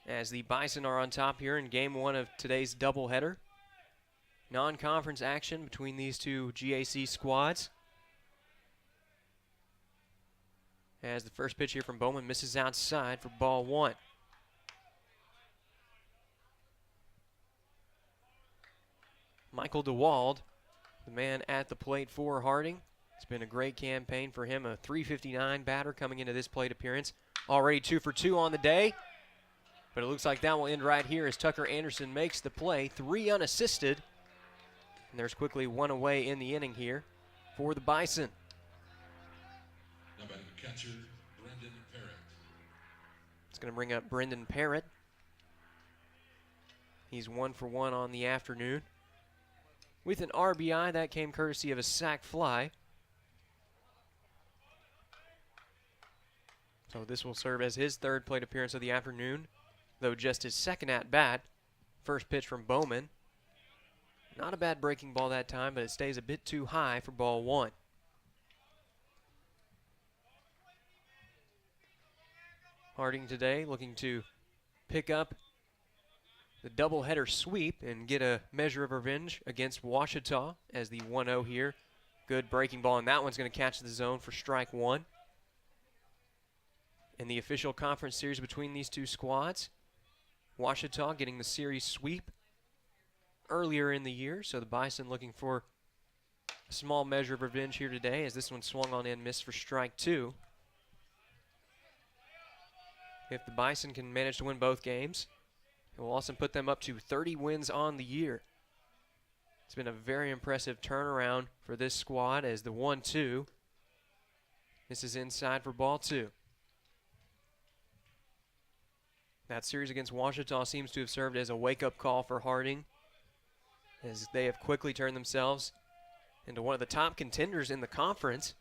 As the Bison are on top here in Game 1 of today's doubleheader. Non-conference action between these two GAC squads. As the first pitch here from Bowman misses outside for ball 1. Michael DeWald, the man at the plate for Harding. It's been a great campaign for him, a .359 batter coming into this plate appearance. Already 2 for 2 on the day. But it looks like that will end right here as Tucker Anderson makes the play, 3 unassisted. And there's quickly 1 away in the inning here for the Bison. Now batting catcher, Brendan Parrott. It's going to bring up Brendan Parrott. He's 1 for 1 on the afternoon. With an RBI, that came courtesy of a sac fly. So this will serve as his 3rd plate appearance of the afternoon, though just his 2nd at bat. First pitch from Bowman. Not a bad breaking ball that time, but it stays a bit too high for ball 1. Harding today looking to pick up the doubleheader sweep and get a measure of revenge against Ouachita as the 1-0 here. Good breaking ball, and that one's going to catch the zone for strike 1. In the official conference series between these two squads, Ouachita getting the series sweep earlier in the year, so the Bison looking for a small measure of revenge here today as this one swung on in, missed for strike 2. If the Bison can manage to win both games, it will also put them up to 30 wins on the year. It's been a very impressive turnaround for this squad as the 1-2. This is inside for ball 2. That series against Ouachita seems to have served as a wake-up call for Harding, as they have quickly turned themselves into one of the top contenders in the conference,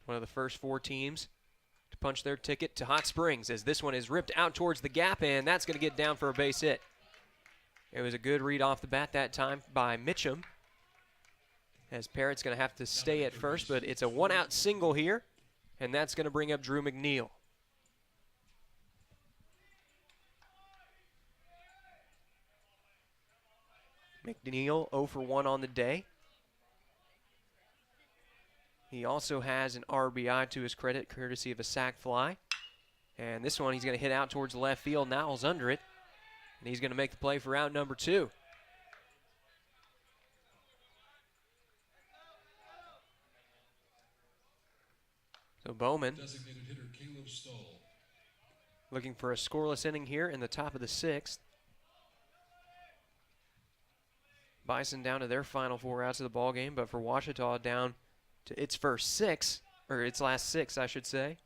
one of the first 4 teams to punch their ticket to Hot Springs, as this one is ripped out towards the gap, and that's going to get down for a base hit. It was a good read off the bat that time by Mitchum, as Parrott's going to have to stay at first, but it's a 1-out single here, and that's going to bring up Drew McNeil. McNeil 0 for 1 on the day. He also has an RBI to his credit, courtesy of a sac fly. And this one he's going to hit out towards left field. Nowell's under it, and he's going to make the play for out number 2. So Bowman Designated hitter Caleb Stoll. looking for a scoreless inning here in the top of the 6th. Bison down to their final 4 outs of the ball game, but for Ouachita down to its first 6, or its last 6, I should say.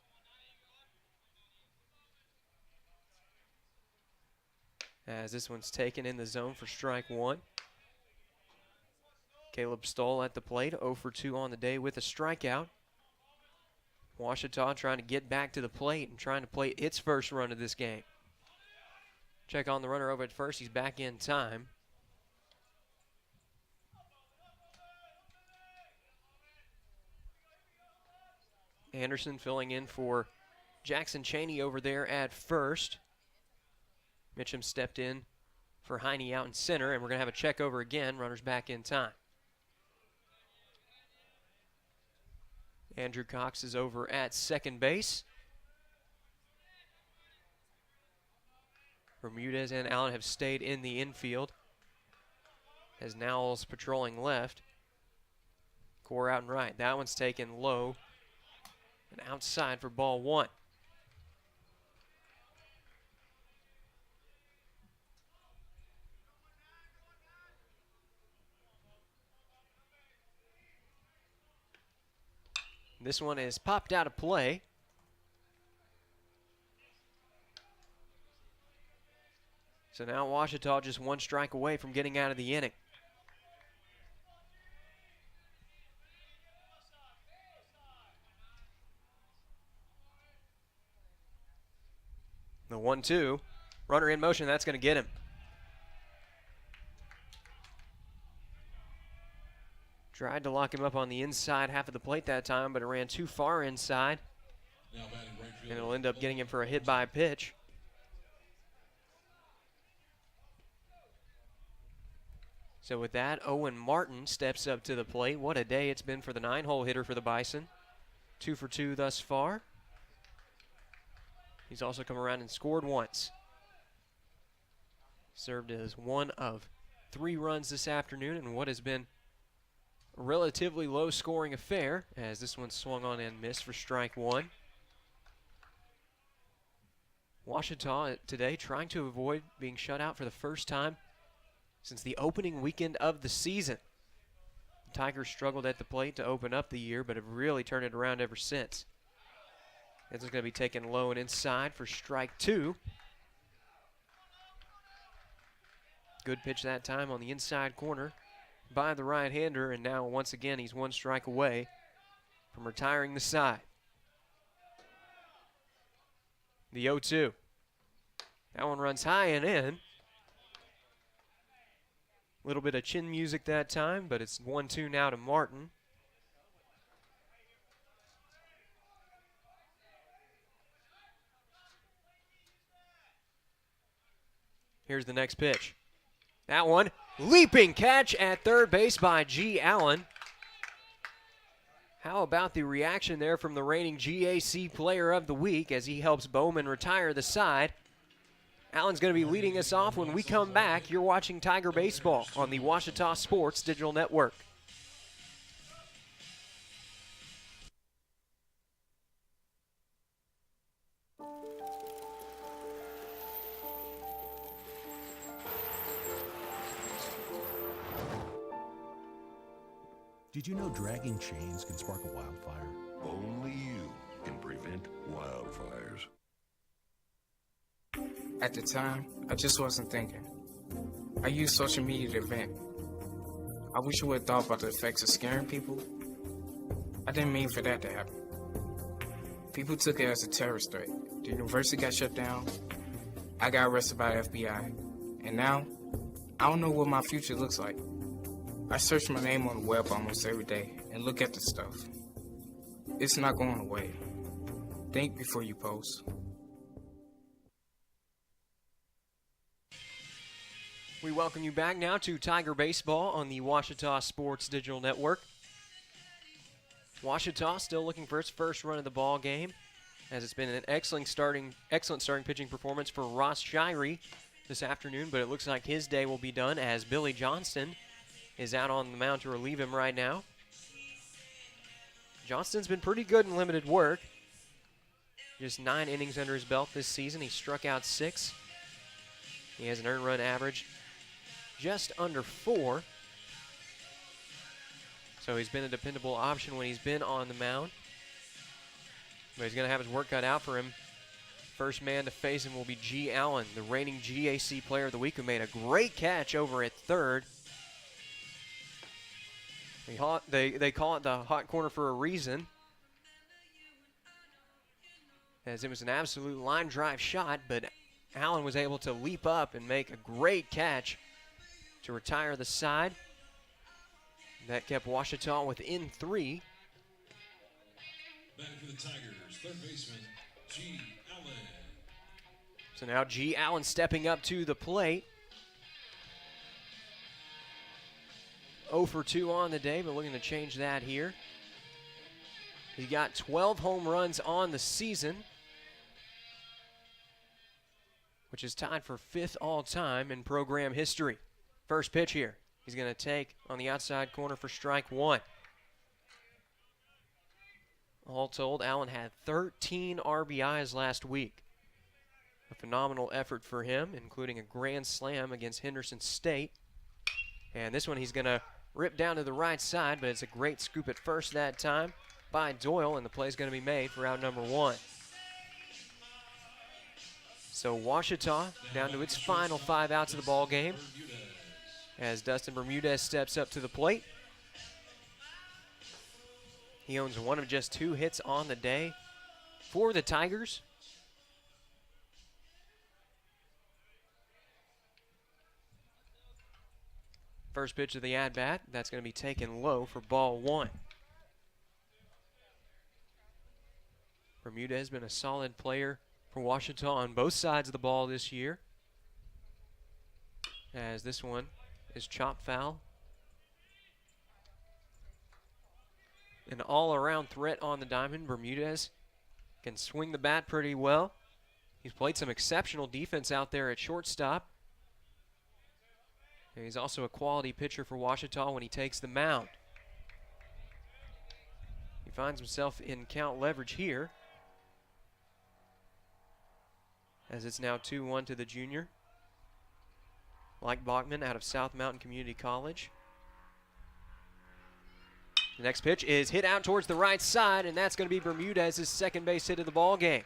As this one's taken in the zone for strike 1. Caleb Stoll at the plate, 0 for 2 on the day with a strikeout. Ouachita trying to get back to the plate and trying to play its first run of this game. Check on the runner over at first. He's back in time. Anderson filling in for Jackson Chaney over there at first. Mitchum stepped in for Heine out in center, and we're going to have a check over again. Runners back in time. Andrew Cox is over at second base. Bermudez and Allen have stayed in the infield as Nowell's patrolling left. Core out and right. That one's taken low and outside for ball 1. This one is popped out of play. So now Ouachita just 1 strike away from getting out of the inning. The 1-2. Runner in motion, that's going to get him. Tried to lock him up on the inside half of the plate that time, but it ran too far inside. Now batting right field. And it'll end up getting him for a hit by pitch. So with that, Owen Martin steps up to the plate. What a day it's been for the 9-hole hitter for the Bison. 2 for 2 thus far. He's also come around and scored once. Served as 1 of 3 runs this afternoon in what has been a relatively low-scoring affair, as this one swung on and missed for strike 1. Ouachita today trying to avoid being shut out for the first time since the opening weekend of the season. The Tigers struggled at the plate to open up the year, but have really turned it around ever since. This is going to be taken low and inside for strike 2. Good pitch that time on the inside corner by the right-hander, and now once again he's 1 strike away from retiring the side. The 0-2. That one runs high and in. A little bit of chin music that time, but it's 1-2 now to Martin. Here's the next pitch. That one, leaping catch at third base by G. Allen. How about the reaction there from the reigning GAC Player of the Week as he helps Bowman retire the side? Allen's going to be leading us off when we come back. You're watching Tiger Baseball on the Ouachita Sports Digital Network. Did you know dragging chains can spark a wildfire? Only you can prevent wildfires. At the time, I just wasn't thinking. I used social media to vent. I wish I would have thought about the effects of scaring people. I didn't mean for that to happen. People took it as a terrorist threat. The university got shut down. I got arrested by the FBI. And now, I don't know what my future looks like. I search my name on the web almost every day and look at the stuff. It's not going away. Think before you post. We welcome you back now to Tiger Baseball on the Ouachita Sports Digital Network. Ouachita still looking for its first run of the ball game, as it's been an excellent starting pitching performance for Ross Shirey this afternoon, but it looks like his day will be done as Billy Johnston is out on the mound to relieve him right now. Johnston's been pretty good in limited work. Just 9 innings under his belt this season. He struck out 6. He has an earned run average just under 4. So he's been a dependable option when he's been on the mound. But he's going to have his work cut out for him. First man to face him will be G. Allen, the reigning GAC Player of the Week, who made a great catch over at third. They call it the hot corner for a reason, as it was an absolute line drive shot, but Allen was able to leap up and make a great catch to retire the side. That kept Ouachita within 3. Batting for the Tigers, third baseman, G. Allen. So now G. Allen stepping up to the plate. 0 for 2 on the day, but looking to change that here. He got 12 home runs on the season, which is tied for 5th all-time in program history. First pitch here. He's going to take on the outside corner for strike 1. All told, Allen had 13 RBIs last week. A phenomenal effort for him, including a grand slam against Henderson State. And this one he's going to rip down to the right side, but it's a great scoop at first that time by Doyle, and the play's going to be made for out number 1. So Ouachita down to its final 5 outs of the ball game as Dustin Bermudez steps up to the plate. He owns one of just 2 hits on the day for the Tigers. First pitch of the at-bat, that's going to be taken low for ball 1. Bermudez has been a solid player for Ouachita on both sides of the ball this year, as this one is chopped foul. An all-around threat on the diamond. Bermudez can swing the bat pretty well. He's played some exceptional defense out there at shortstop. And he's also a quality pitcher for Ouachita when he takes the mound. He finds himself in count leverage here, as it's now 2-1 to the junior. Mike Bachman out of South Mountain Community College. The next pitch is hit out towards the right side, and that's going to be Bermudez's second base hit of the ball game.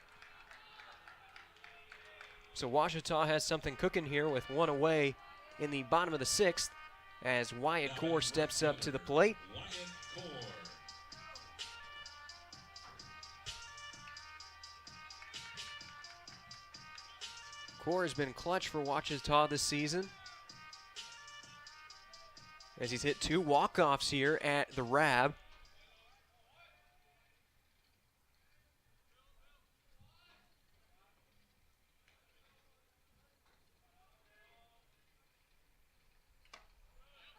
So Ouachita has something cooking here with 1 away in the bottom of the 6th as Wyatt Core steps up to the plate. Core has been clutch for Ouachita this season, as he's hit 2 walk-offs here at the RAB.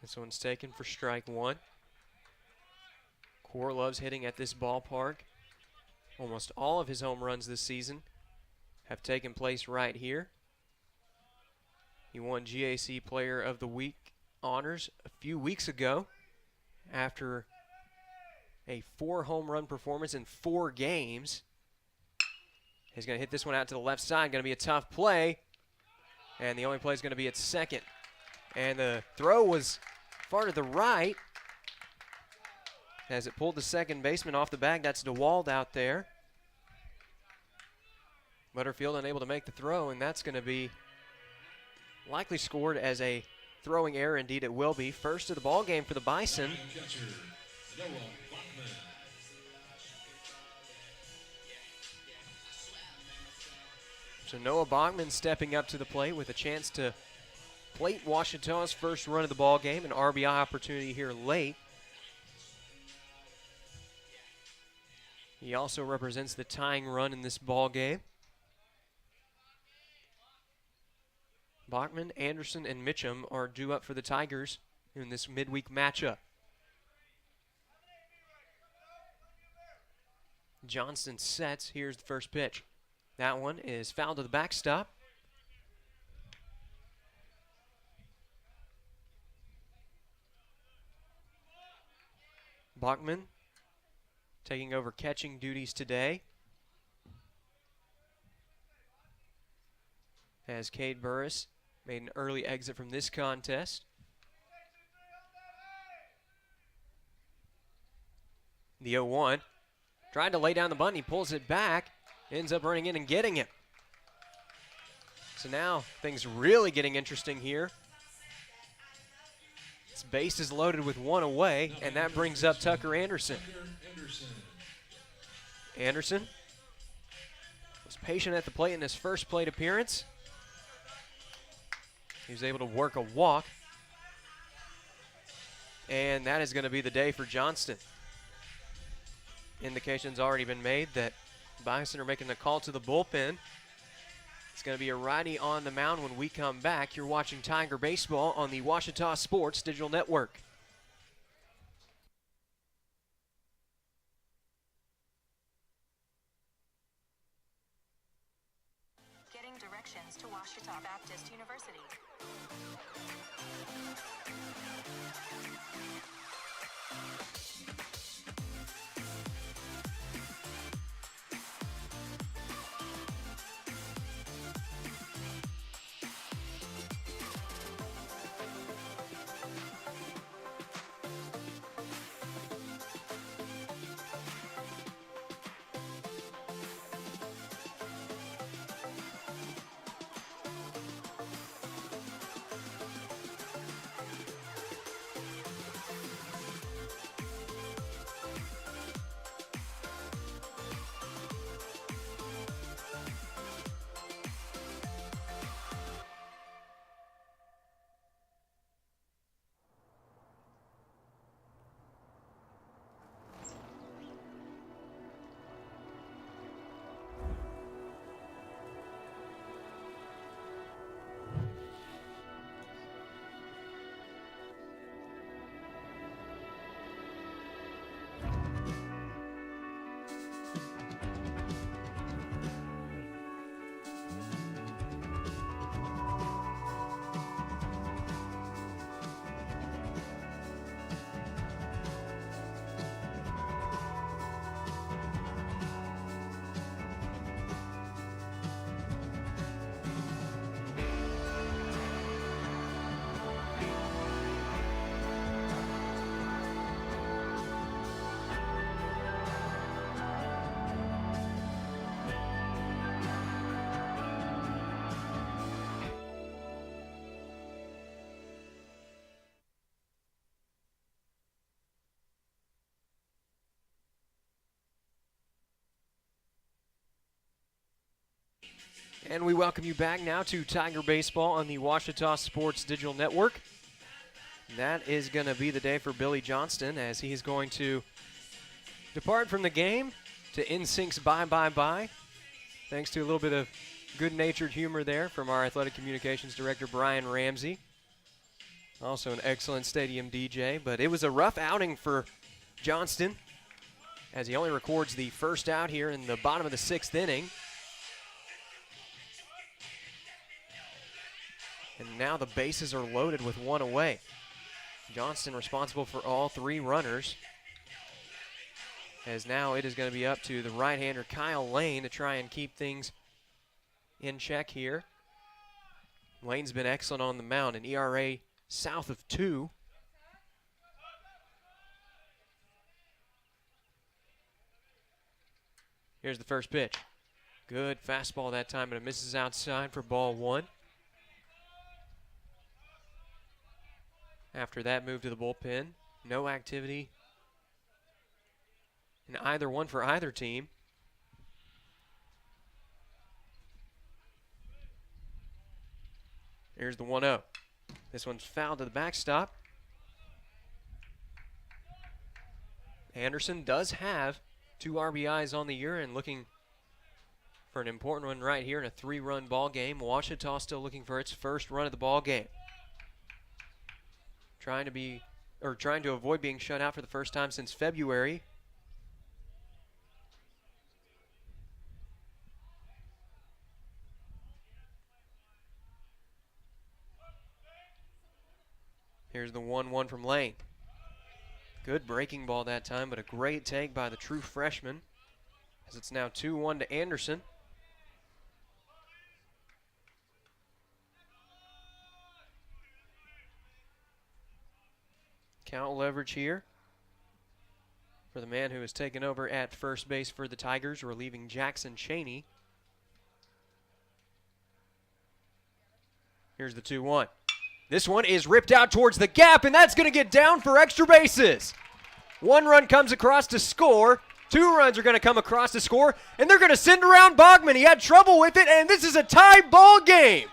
This one's taken for strike 1. Core loves hitting at this ballpark. Almost all of his home runs this season have taken place right here. He won GAC Player of the Week honors a few weeks ago after a 4 home run performance in 4 games. He's going to hit this one out to the left side. Going to be a tough play. And the only play is going to be at second. And the throw was far to the right as it pulled the second baseman off the bag. That's DeWald out there. Butterfield unable to make the throw, and that's going to be likely scored as a throwing error. Indeed, it will be. First of the ball game for the Bison. So Noah Bachman stepping up to the plate with a chance to plate Ouachita's first run of the ball game, an RBI opportunity here late. He also represents the tying run in this ball game. Bachman, Anderson, and Mitchum are due up for the Tigers in this midweek matchup. Johnston sets. Here's the first pitch. That one is fouled to the backstop. Bachman taking over catching duties today, as Cade Burris made an early exit from this contest. The 0-1. Tried to lay down the bunt. He pulls it back. Ends up running in and getting it. So now things really getting interesting here. This base is loaded with one away, and that brings up Tucker Anderson. Anderson was patient at the plate in his first plate appearance. He was able to work a walk. And that is going to be the day for Johnston. Indication's already been made that Bison are making the call to the bullpen. It's going to be a righty on the mound when we come back. You're watching Tiger Baseball on the Ouachita Sports Digital Network. Getting directions to Ouachita Baptist University. And we welcome you back now to Tiger Baseball on the Ouachita Sports Digital Network. That is going to be the day for Billy Johnston, as he's going to depart from the game to NSYNC's Bye Bye Bye. Thanks to a little bit of good-natured humor there from our athletic communications director, Brian Ramsey. Also an excellent stadium DJ, but it was a rough outing for Johnston, as he only records the first out here in the bottom of the 6th inning. And now the bases are loaded with one away. Johnston responsible for all 3 runners, as now it is going to be up to the right-hander Kyle Lane to try and keep things in check here. Lane's been excellent on the mound, an ERA south of 2. Here's the first pitch. Good fastball that time, but it misses outside for ball 1. After that move to the bullpen, no activity in either one for either team. Here's the 1-0. This one's fouled to the backstop. Anderson does have 2 RBIs on the year and looking for an important one right here in a 3-run ball game. Ouachita still looking for its first run of the ball game. Trying to avoid being shut out for the first time since February. Here's the 1-1 from Lane. Good breaking ball that time, but a great take by the true freshman, as it's now 2-1 to Anderson. Count leverage here for the man who has taken over at first base for the Tigers, relieving Jackson Cheney. Here's the 2-1. This one is ripped out towards the gap, and that's going to get down for extra bases. 1 run comes across to score. 2 runs are going to come across to score, and they're going to send around Bogman. He had trouble with it, and this is a tie ball game.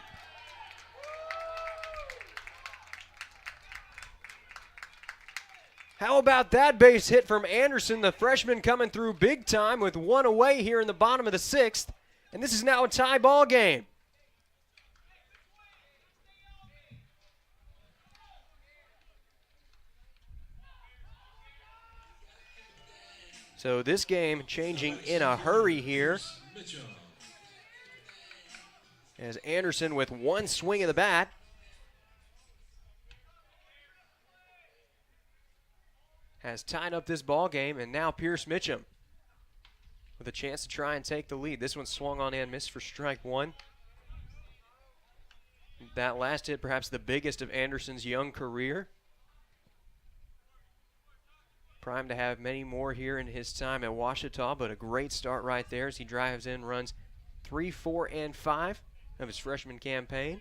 How about that base hit from Anderson, the freshman coming through big time with 1 away here in the bottom of the 6th, and this is now a tie ball game. So this game changing in a hurry here, as Anderson with 1 swing of the bat has tied up this ball game, and now Pierce Mitchum with a chance to try and take the lead. This one swung on and missed for strike 1. That last hit perhaps the biggest of Anderson's young career. Primed to have many more here in his time at Ouachita, but a great start right there as he drives in runs 3, 4, and 5 of his freshman campaign.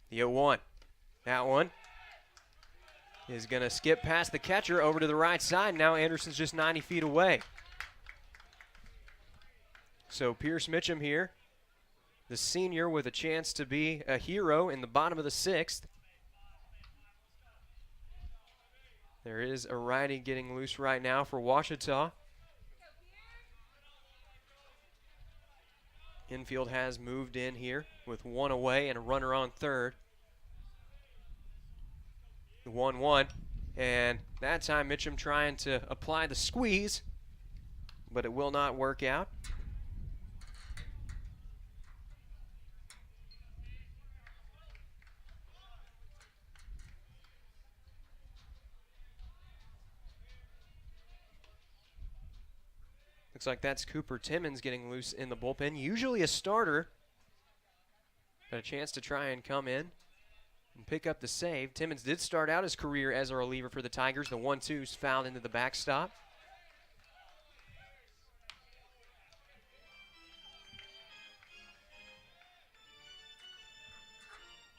The 0-1. That one is going to skip past the catcher over to the right side. Now Anderson's just 90 feet away. So Pierce Mitchum here, the senior with a chance to be a hero in the bottom of the 6th. There is a righty getting loose right now for Ouachita. Infield has moved in here with 1 away and a runner on third. The 1-1, and that time Mitchum trying to apply the squeeze, but it will not work out. Looks like that's Cooper Timmons getting loose in the bullpen. Usually a starter, but a chance to try and come in and pick up the save. Timmons did start out his career as a reliever for the Tigers. The 1-2's fouled into the backstop.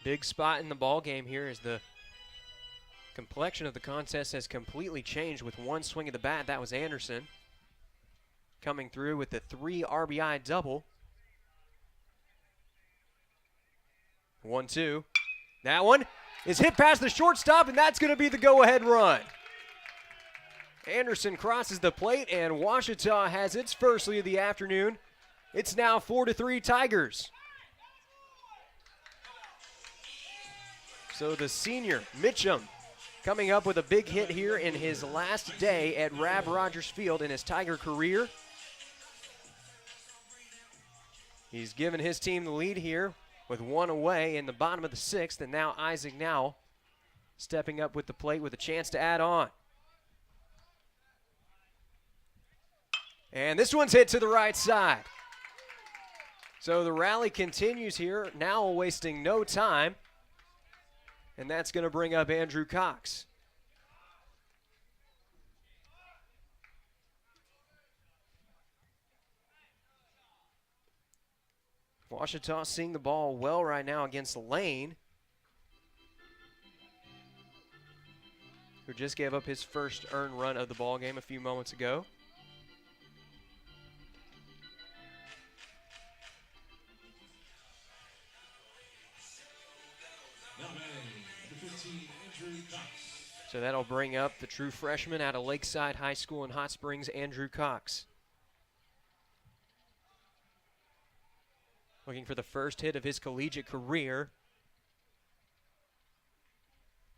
Big spot in the ball game here as the complexion of the contest has completely changed with 1 swing of the bat. That was Anderson coming through with the 3 RBI double. 1-2. That one is hit past the shortstop, and that's going to be the go-ahead run. Anderson crosses the plate, and Ouachita has its first lead of the afternoon. It's now 4-3 Tigers. So the senior, Mitchum, coming up with a big hit here in his last day at Rab Rogers Field in his Tiger career. He's given his team the lead here with 1 away in the bottom of the 6th, and now Isaac Now stepping up with the plate with a chance to add on. And this one's hit to the right side. So the rally continues here, now wasting no time, and that's going to bring up Andrew Cox. Ouachita seeing the ball well right now against Lane, who just gave up his first earned run of the ball game a few moments ago. So that'll bring up the true freshman out of Lakeside High School in Hot Springs, Andrew Cox. Looking for the first hit of his collegiate career.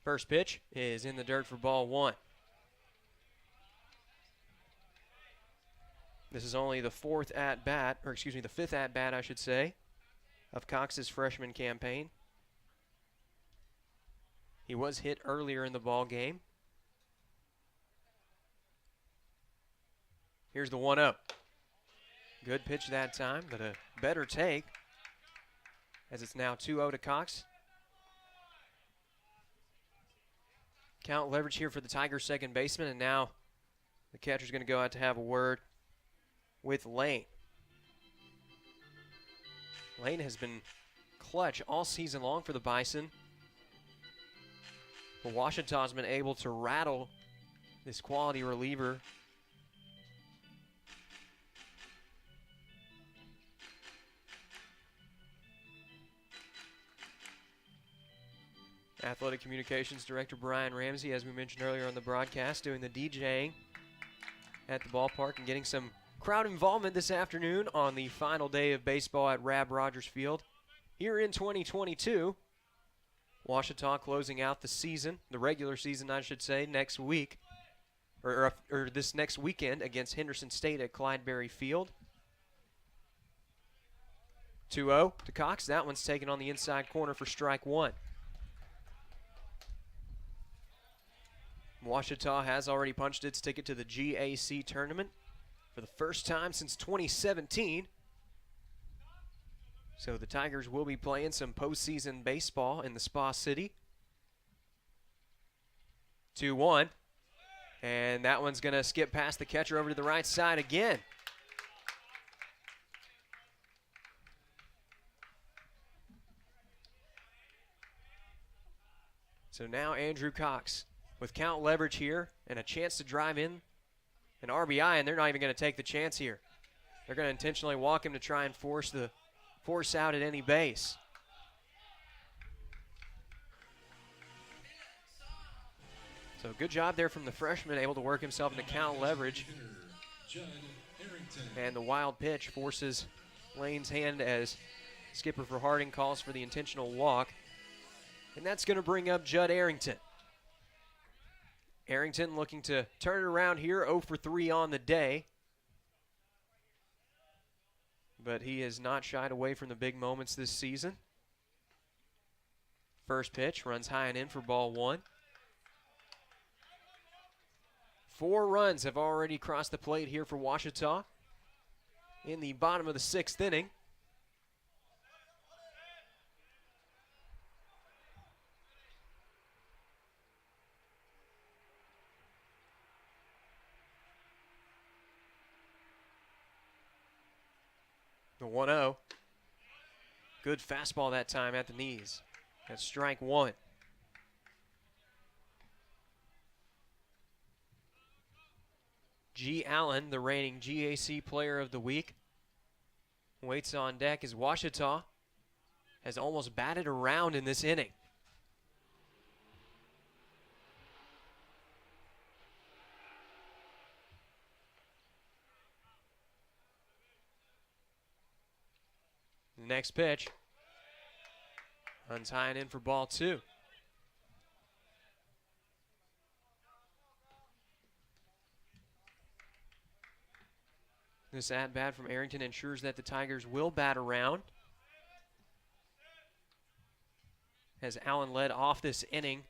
First pitch is in the dirt for ball one. This is only the fifth at bat, I should say, of Cox's freshman campaign. He was hit earlier in the ball game. Here's the 1-0. Good pitch that time, but a better take as it's now 2-0 to Cox. Count leverage here for the Tigers' second baseman, and now the catcher's going to go out to have a word with Lane. Lane has been clutch all season long for the Bison. But Ouachita's been able to rattle this quality reliever. Athletic Communications Director Brian Ramsey, as we mentioned earlier on the broadcast, doing the DJing at the ballpark and getting some crowd involvement this afternoon on the final day of baseball at Rab Rogers Field here in 2022. Ouachita closing out the season, the regular season, I should say, next week, or this next weekend against Henderson State at Clydeberry Field. 2-0 to Cox. That one's taken on the inside corner for strike one. Ouachita has already punched its ticket to the GAC tournament for the first time since 2017. So the Tigers will be playing some postseason baseball in the Spa City. 2-1. And that one's going to skip past the catcher over to the right side again. So now Andrew Cox with count leverage here and a chance to drive in an RBI, and they're not even going to take the chance here. They're going to intentionally walk him to try and force out at any base. So good job there from the freshman, able to work himself into count leverage. And the wild pitch forces Lane's hand as skipper for Harding calls for the intentional walk. And that's going to bring up Judd Arrington. Arrington looking to turn it around here, 0 for 3 on the day. But he has not shied away from the big moments this season. First pitch runs high and in for ball one. 4 runs have already crossed the plate here for Ouachita in the bottom of the 6th inning. The 1-0. Good fastball that time at the knees. That's strike one. G. Allen, the reigning GAC Player of the Week, waits on deck as Ouachita has almost batted around in this inning. The next pitch runs high and in for ball two. This at-bat from Arrington ensures that the Tigers will bat around. As Allen led off this inning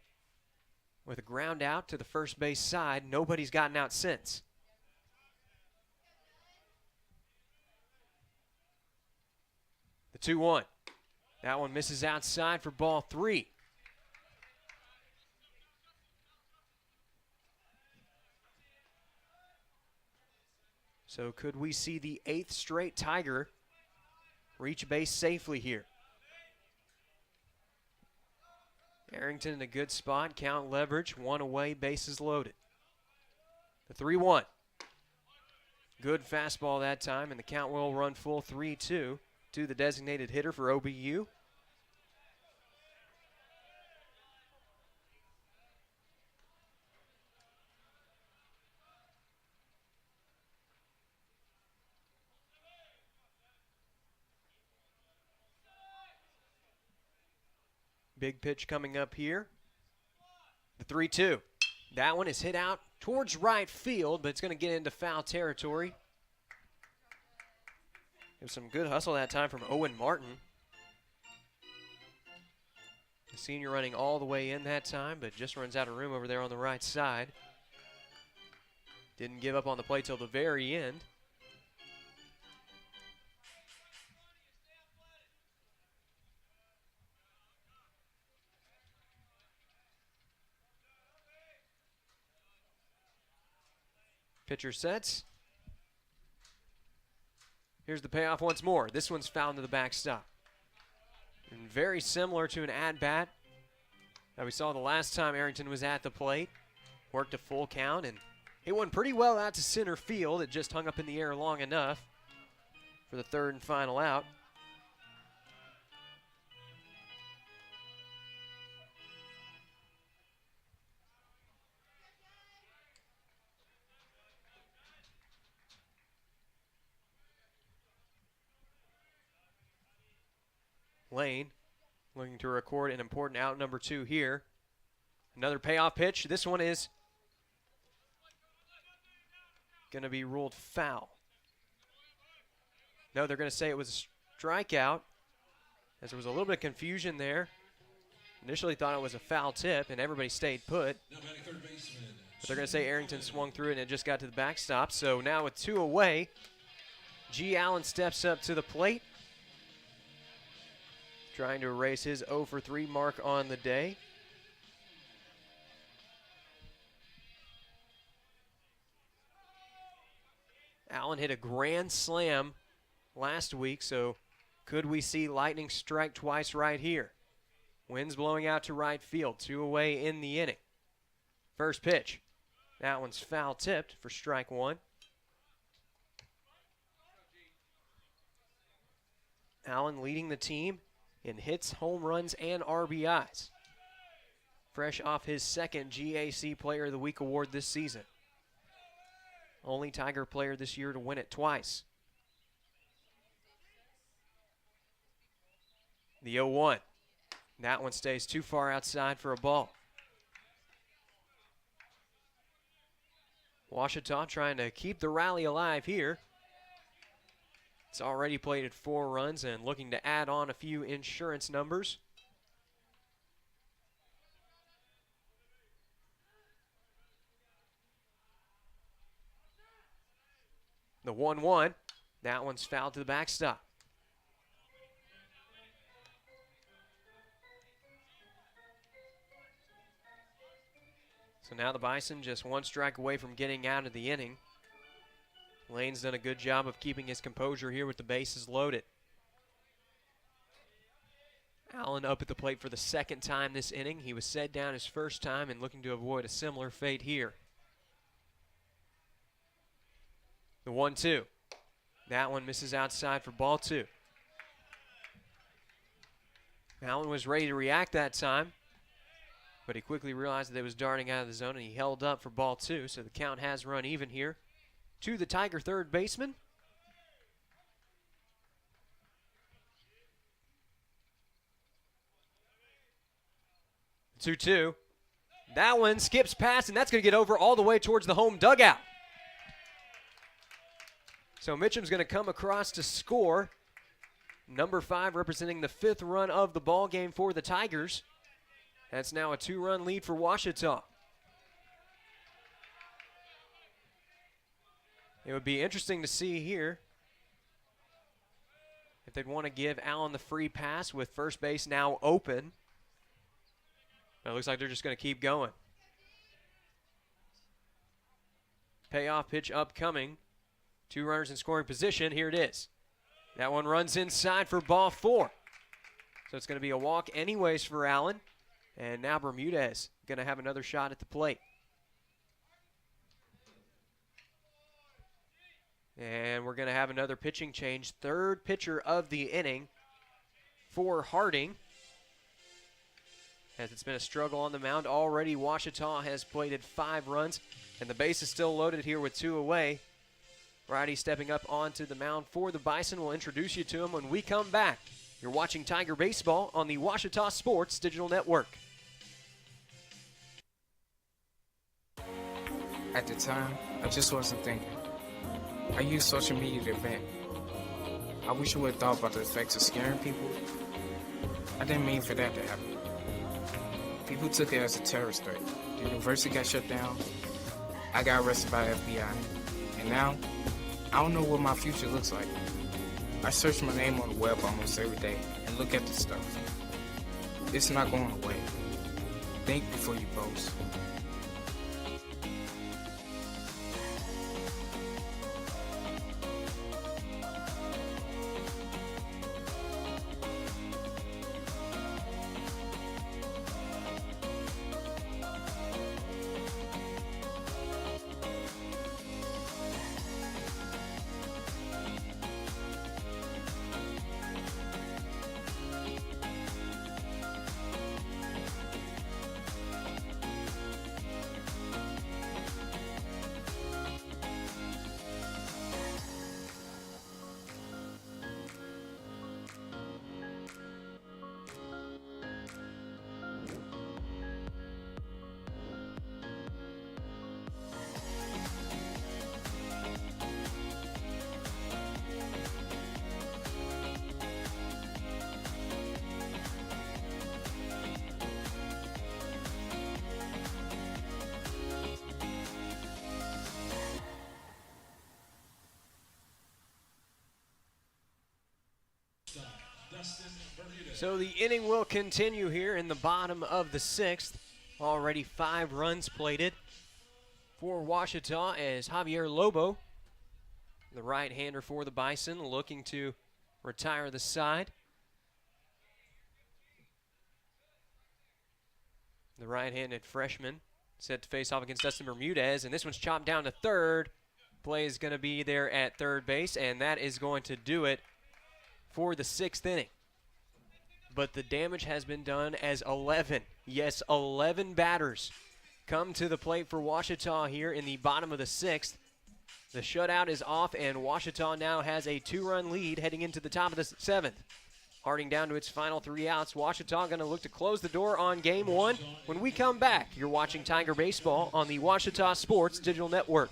with a ground out to the first base side. Nobody's gotten out since. The 2-1. That one misses outside for ball three. So could we see the 8th straight Tiger reach base safely here? Arrington in a good spot, count leverage, 1 away, bases loaded. The 3-1. Good fastball that time, and the count will run full 3-2 to the designated hitter for OBU. Big pitch coming up here. The 3-2. That one is hit out towards right field, but it's going to get into foul territory. It was some good hustle that time from Owen Martin. The senior running all the way in that time, but just runs out of room over there on the right side. Didn't give up on the play till the very end. Pitcher sets. Here's the payoff once more. This one's fouled to the backstop. And very similar to an at-bat that we saw the last time Arrington was at the plate. Worked a full count, and it went pretty well out to center field. It just hung up in the air long enough for the third and final out. Lane looking to record an important out number 2 here. Another payoff pitch. This one is going to be ruled foul. No, they're going to say it was a strikeout, as there was a little bit of confusion there. Initially thought it was a foul tip, and everybody stayed put. But they're going to say Arrington swung through it, and it just got to the backstop. So now with 2 away, G. Allen steps up to the plate, trying to erase his 0 for 3 mark on the day. Allen hit a grand slam last week, so could we see lightning strike twice right here? Wind's blowing out to right field, 2 away in the inning. First pitch. That one's foul tipped for strike 1. Allen leading the team in hits, home runs, and RBIs. Fresh off his second GAC Player of the Week award this season. Only Tiger player this year to win it twice. The 0-1. That one stays too far outside for a ball. Ouachita trying to keep the rally alive here. It's already plated 4 runs and looking to add on a few insurance numbers. The 1-1, that one's fouled to the backstop. So now the Bison just 1 strike away from getting out of the inning. Lane's done a good job of keeping his composure here with the bases loaded. Allen up at the plate for the second time this inning. He was set down his first time and looking to avoid a similar fate here. The 1-2. That one misses outside for ball 2. Allen was ready to react that time, but he quickly realized that it was darting out of the zone, and he held up for ball 2, so the count has run even here to the Tiger third baseman. The 2-2. That one skips past, and that's going to get over all the way towards the home dugout. So Mitchum's going to come across to score. Number 5 representing the 5th run of the ball game for the Tigers. That's now a 2-run lead for Ouachita. It would be interesting to see here if they'd want to give Allen the free pass with first base now open. But it looks like they're just going to keep going. Payoff pitch upcoming. 2 runners in scoring position. Here it is. That one runs inside for ball 4. So it's going to be a walk anyways for Allen. And now Bermudez going to have another shot at the plate. And we're going to have another pitching change. Third pitcher of the inning for Harding. As it's been a struggle on the mound. Already Ouachita has plated 5 runs. And the base is still loaded here with 2 away. Righty stepping up onto the mound for the Bison. We'll introduce you to him when we come back You're watching Tiger Baseball on the Ouachita Sports Digital Network. At the time, I just wasn't thinking. I used social media to vent. I wish I would have thought about the effects of scaring people. I didn't mean for that to happen. People took it as a terrorist threat. The university got shut down. I got arrested by the FBI. And now, I don't know what my future looks like. I search my name on the web almost every day and look at the stuff. It's not going away. Think before you post. So the inning will continue here in the bottom of the 6th. Already 5 runs plated for Ouachita as Javier Lobo, the right-hander for the Bison, looking to retire the side. The right-handed freshman set to face off against Dustin Bermudez, and this one's chopped down to third. Play is going to be there at third base, and that is going to do it for the 6th inning. But the damage has been done as 11, yes, 11 batters come to the plate for Ouachita here in the bottom of the 6th. The shutout is off, and Ouachita now has a 2-run lead heading into the top of the 7th. Harding down to its final 3 outs. Ouachita going to look to close the door on Game 1. When we come back, you're watching Tiger Baseball on the Ouachita Sports Digital Network.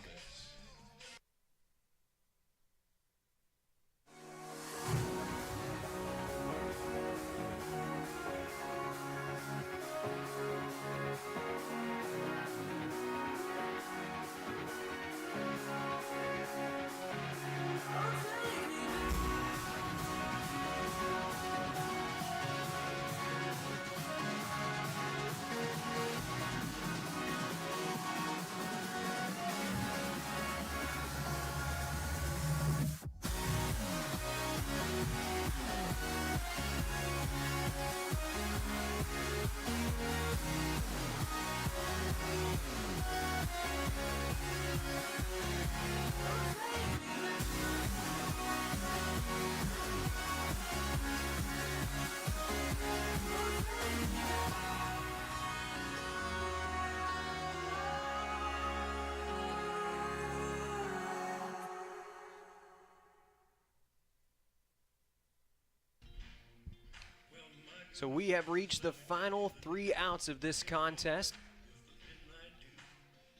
So we have reached the final 3 outs of this contest.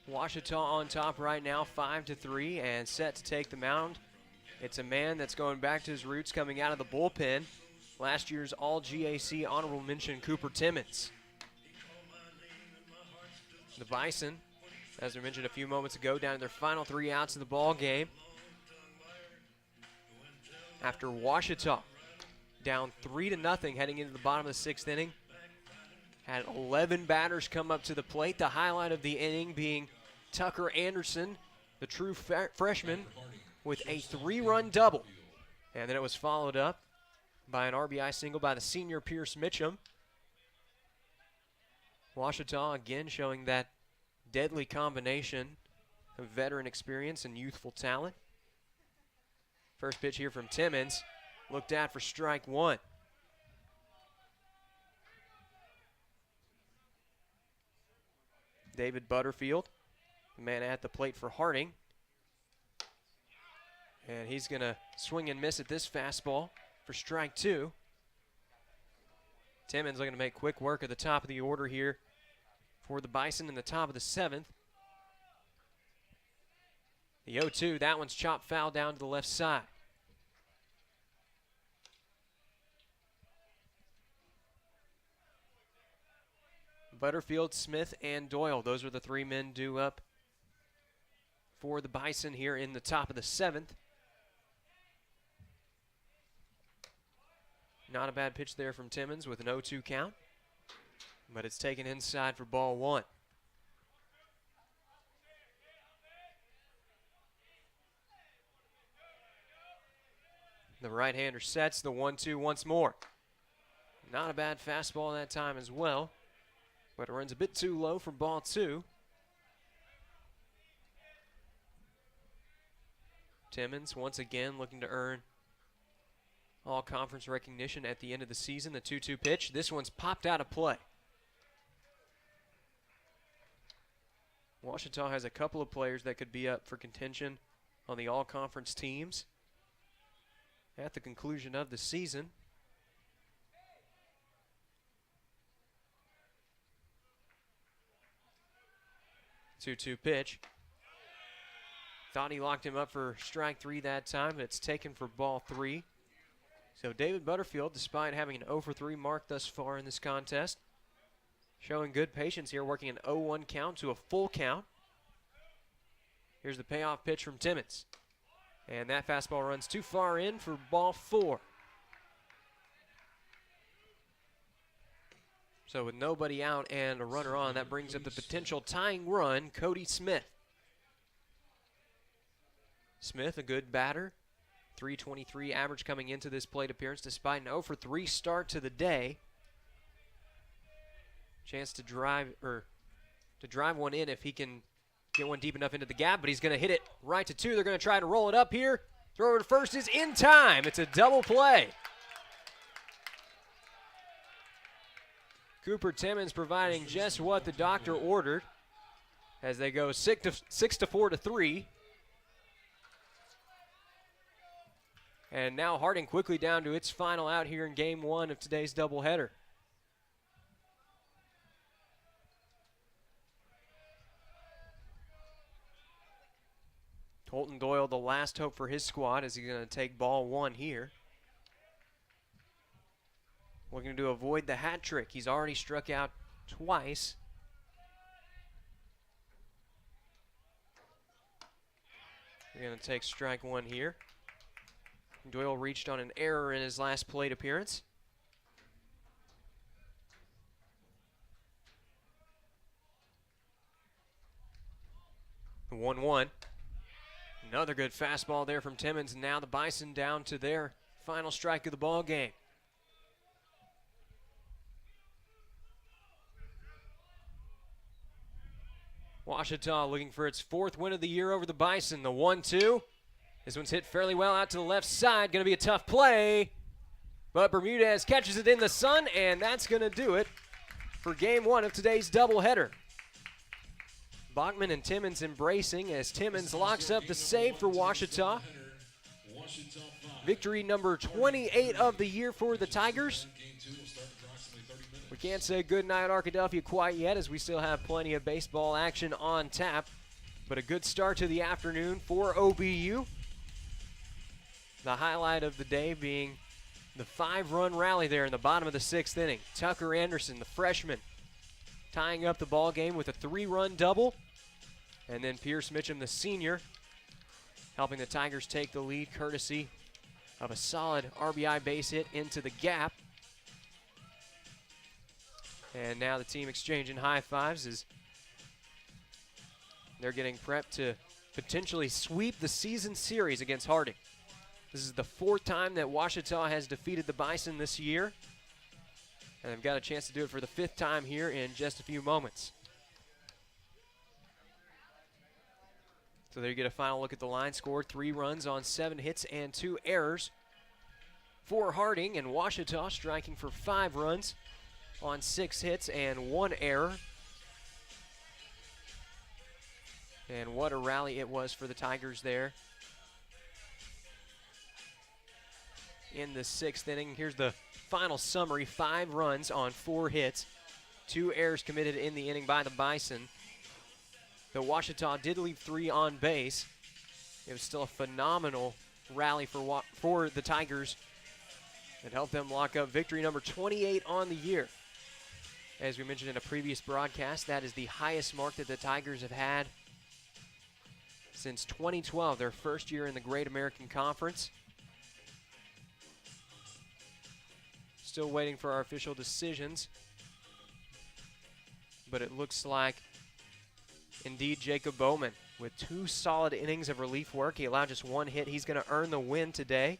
Ouachita on top right now, 5-3, and set to take the mound. It's a man that's going back to his roots coming out of the bullpen. Last year's All-GAC honorable mention, Cooper Timmons. The Bison, as we mentioned a few moments ago, down to their final 3 outs of the ball game. After Ouachita down 3-0 heading into the bottom of the 6th inning. Had 11 batters come up to the plate. The highlight of the inning being Tucker Anderson, the true freshman, with a 3-run double. And then it was followed up by an RBI single by the senior Pierce Mitchum. Ouachita again showing that deadly combination of veteran experience and youthful talent. First pitch here from Timmons. Looked at for strike 1. David Butterfield, the man at the plate for Harding. And he's going to swing and miss at this fastball for strike 2. Timmons looking to make quick work at the top of the order here for the Bison in the top of the 7th. The 0-2, that one's chopped foul down to the left side. Butterfield, Smith, and Doyle. Those are the 3 men due up for the Bison here in the top of the 7th. Not a bad pitch there from Timmons with an 0-2 count, but it's taken inside for ball 1. The right-hander sets the 1-2 once more. Not a bad fastball that time as well, but it runs a bit too low for ball 2. Timmons once again looking to earn all-conference recognition at the end of the season. The 2-2 pitch. This one's popped out of play. Ouachita has a couple of players that could be up for contention on the all-conference teams at the conclusion of the season. Two-two pitch. Thought he locked him up for strike 3 that time, but it's taken for ball 3. So David Butterfield, despite having an 0-for-3 mark thus far in this contest, showing good patience here, working an 0-1 count to a full count. Here's the payoff pitch from Timmons. And that fastball runs too far in for ball 4. So with nobody out and a runner on, that brings up the potential tying run, Cody Smith. Smith, a good batter. .323 average coming into this plate appearance despite an 0-for-3 start to the day. Chance to drive one in if he can get one deep enough into the gap, but he's going to hit it right to 2. They're going to try to roll it up here. Throw to first is in time. It's a double play. Cooper Timmons providing just what the doctor ordered as they go 6-4 to 3. And now Harding quickly down to its final out here in game 1 of today's doubleheader. Colton Doyle, the last hope for his squad, as he's going to take ball 1 here. Looking to avoid the hat trick. He's already struck out twice. We're going to take strike 1 here. Doyle reached on an error in his last plate appearance. The 1-1. Another good fastball there from Timmons, and now the Bison down to their final strike of the ball game. Ouachita looking for its 4th win of the year over the Bison. The 1-2. This one's hit fairly well out to the left side. Going to be a tough play. But Bermudez catches it in the sun, and that's going to do it for game 1 of today's doubleheader. Bachman and Timmons embracing as Timmons locks up the save for Ouachita. Victory number 28 of the year for the Tigers. We can't say goodnight Arkadelphia quite yet, as we still have plenty of baseball action on tap. But a good start to the afternoon for OBU. The highlight of the day being the 5-run rally there in the bottom of the 6th inning. Tucker Anderson, the freshman, tying up the ball game with a 3-run double. And then Pierce Mitchum, the senior, helping the Tigers take the lead courtesy of a solid RBI base hit into the gap. And now the team exchanging high fives as they're getting prepped to potentially sweep the season series against Harding. This is the 4th time that Ouachita has defeated the Bison this year. And they've got a chance to do it for the 5th time here in just a few moments. So there you get a final look at the line score. 3 runs on 7 hits and 2 errors for Harding, and Ouachita striking for 5 runs on 6 hits and 1 error. And what a rally it was for the Tigers there. in the 6th inning. Here's the final summary. 5 runs on 4 hits. 2 errors committed in the inning by the Bison. The Ouachita did leave 3 on base. It was still a phenomenal rally for the Tigers. It helped them lock up victory number 28 on the year. As we mentioned in a previous broadcast, that is the highest mark that the Tigers have had since 2012, their first year in the Great American Conference. Still waiting for our official decisions, but it looks like indeed Jacob Bowman with 2 solid innings of relief work. He allowed just 1 hit. He's going to earn the win today.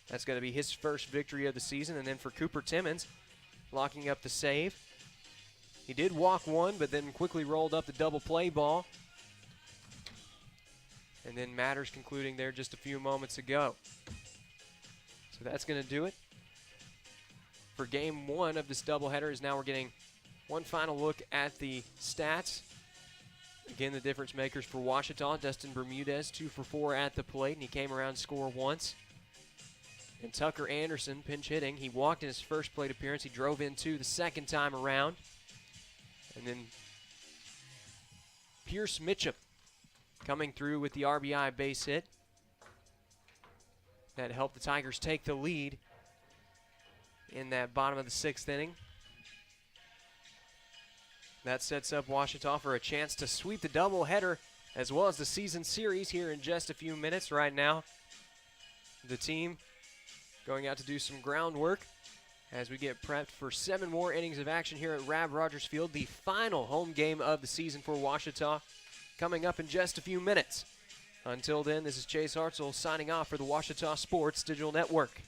That's going to be his first victory of the season. And then for Cooper Timmons, locking up the save. He did walk 1, but then quickly rolled up the double play ball. And then matters concluding there just a few moments ago. So that's going to do it for game 1 of this doubleheader. Is now we're getting one final look at the stats. Again, the difference makers for Ouachita. Dustin Bermudez, 2 for 4 at the plate, and he came around to score once. And Tucker Anderson, pinch hitting. He walked in his first plate appearance. He drove in 2 the second time around. And then Pierce Mitchum coming through with the RBI base hit. That helped the Tigers take the lead in that bottom of the 6th inning. That sets up Ouachita for a chance to sweep the doubleheader as well as the season series here in just a few minutes. Right now, the team going out to do some groundwork as we get prepped for 7 more innings of action here at Rab Rogers Field, the final home game of the season for Ouachita, coming up in just a few minutes. Until then, this is Chase Hartzell signing off for the Ouachita Sports Digital Network.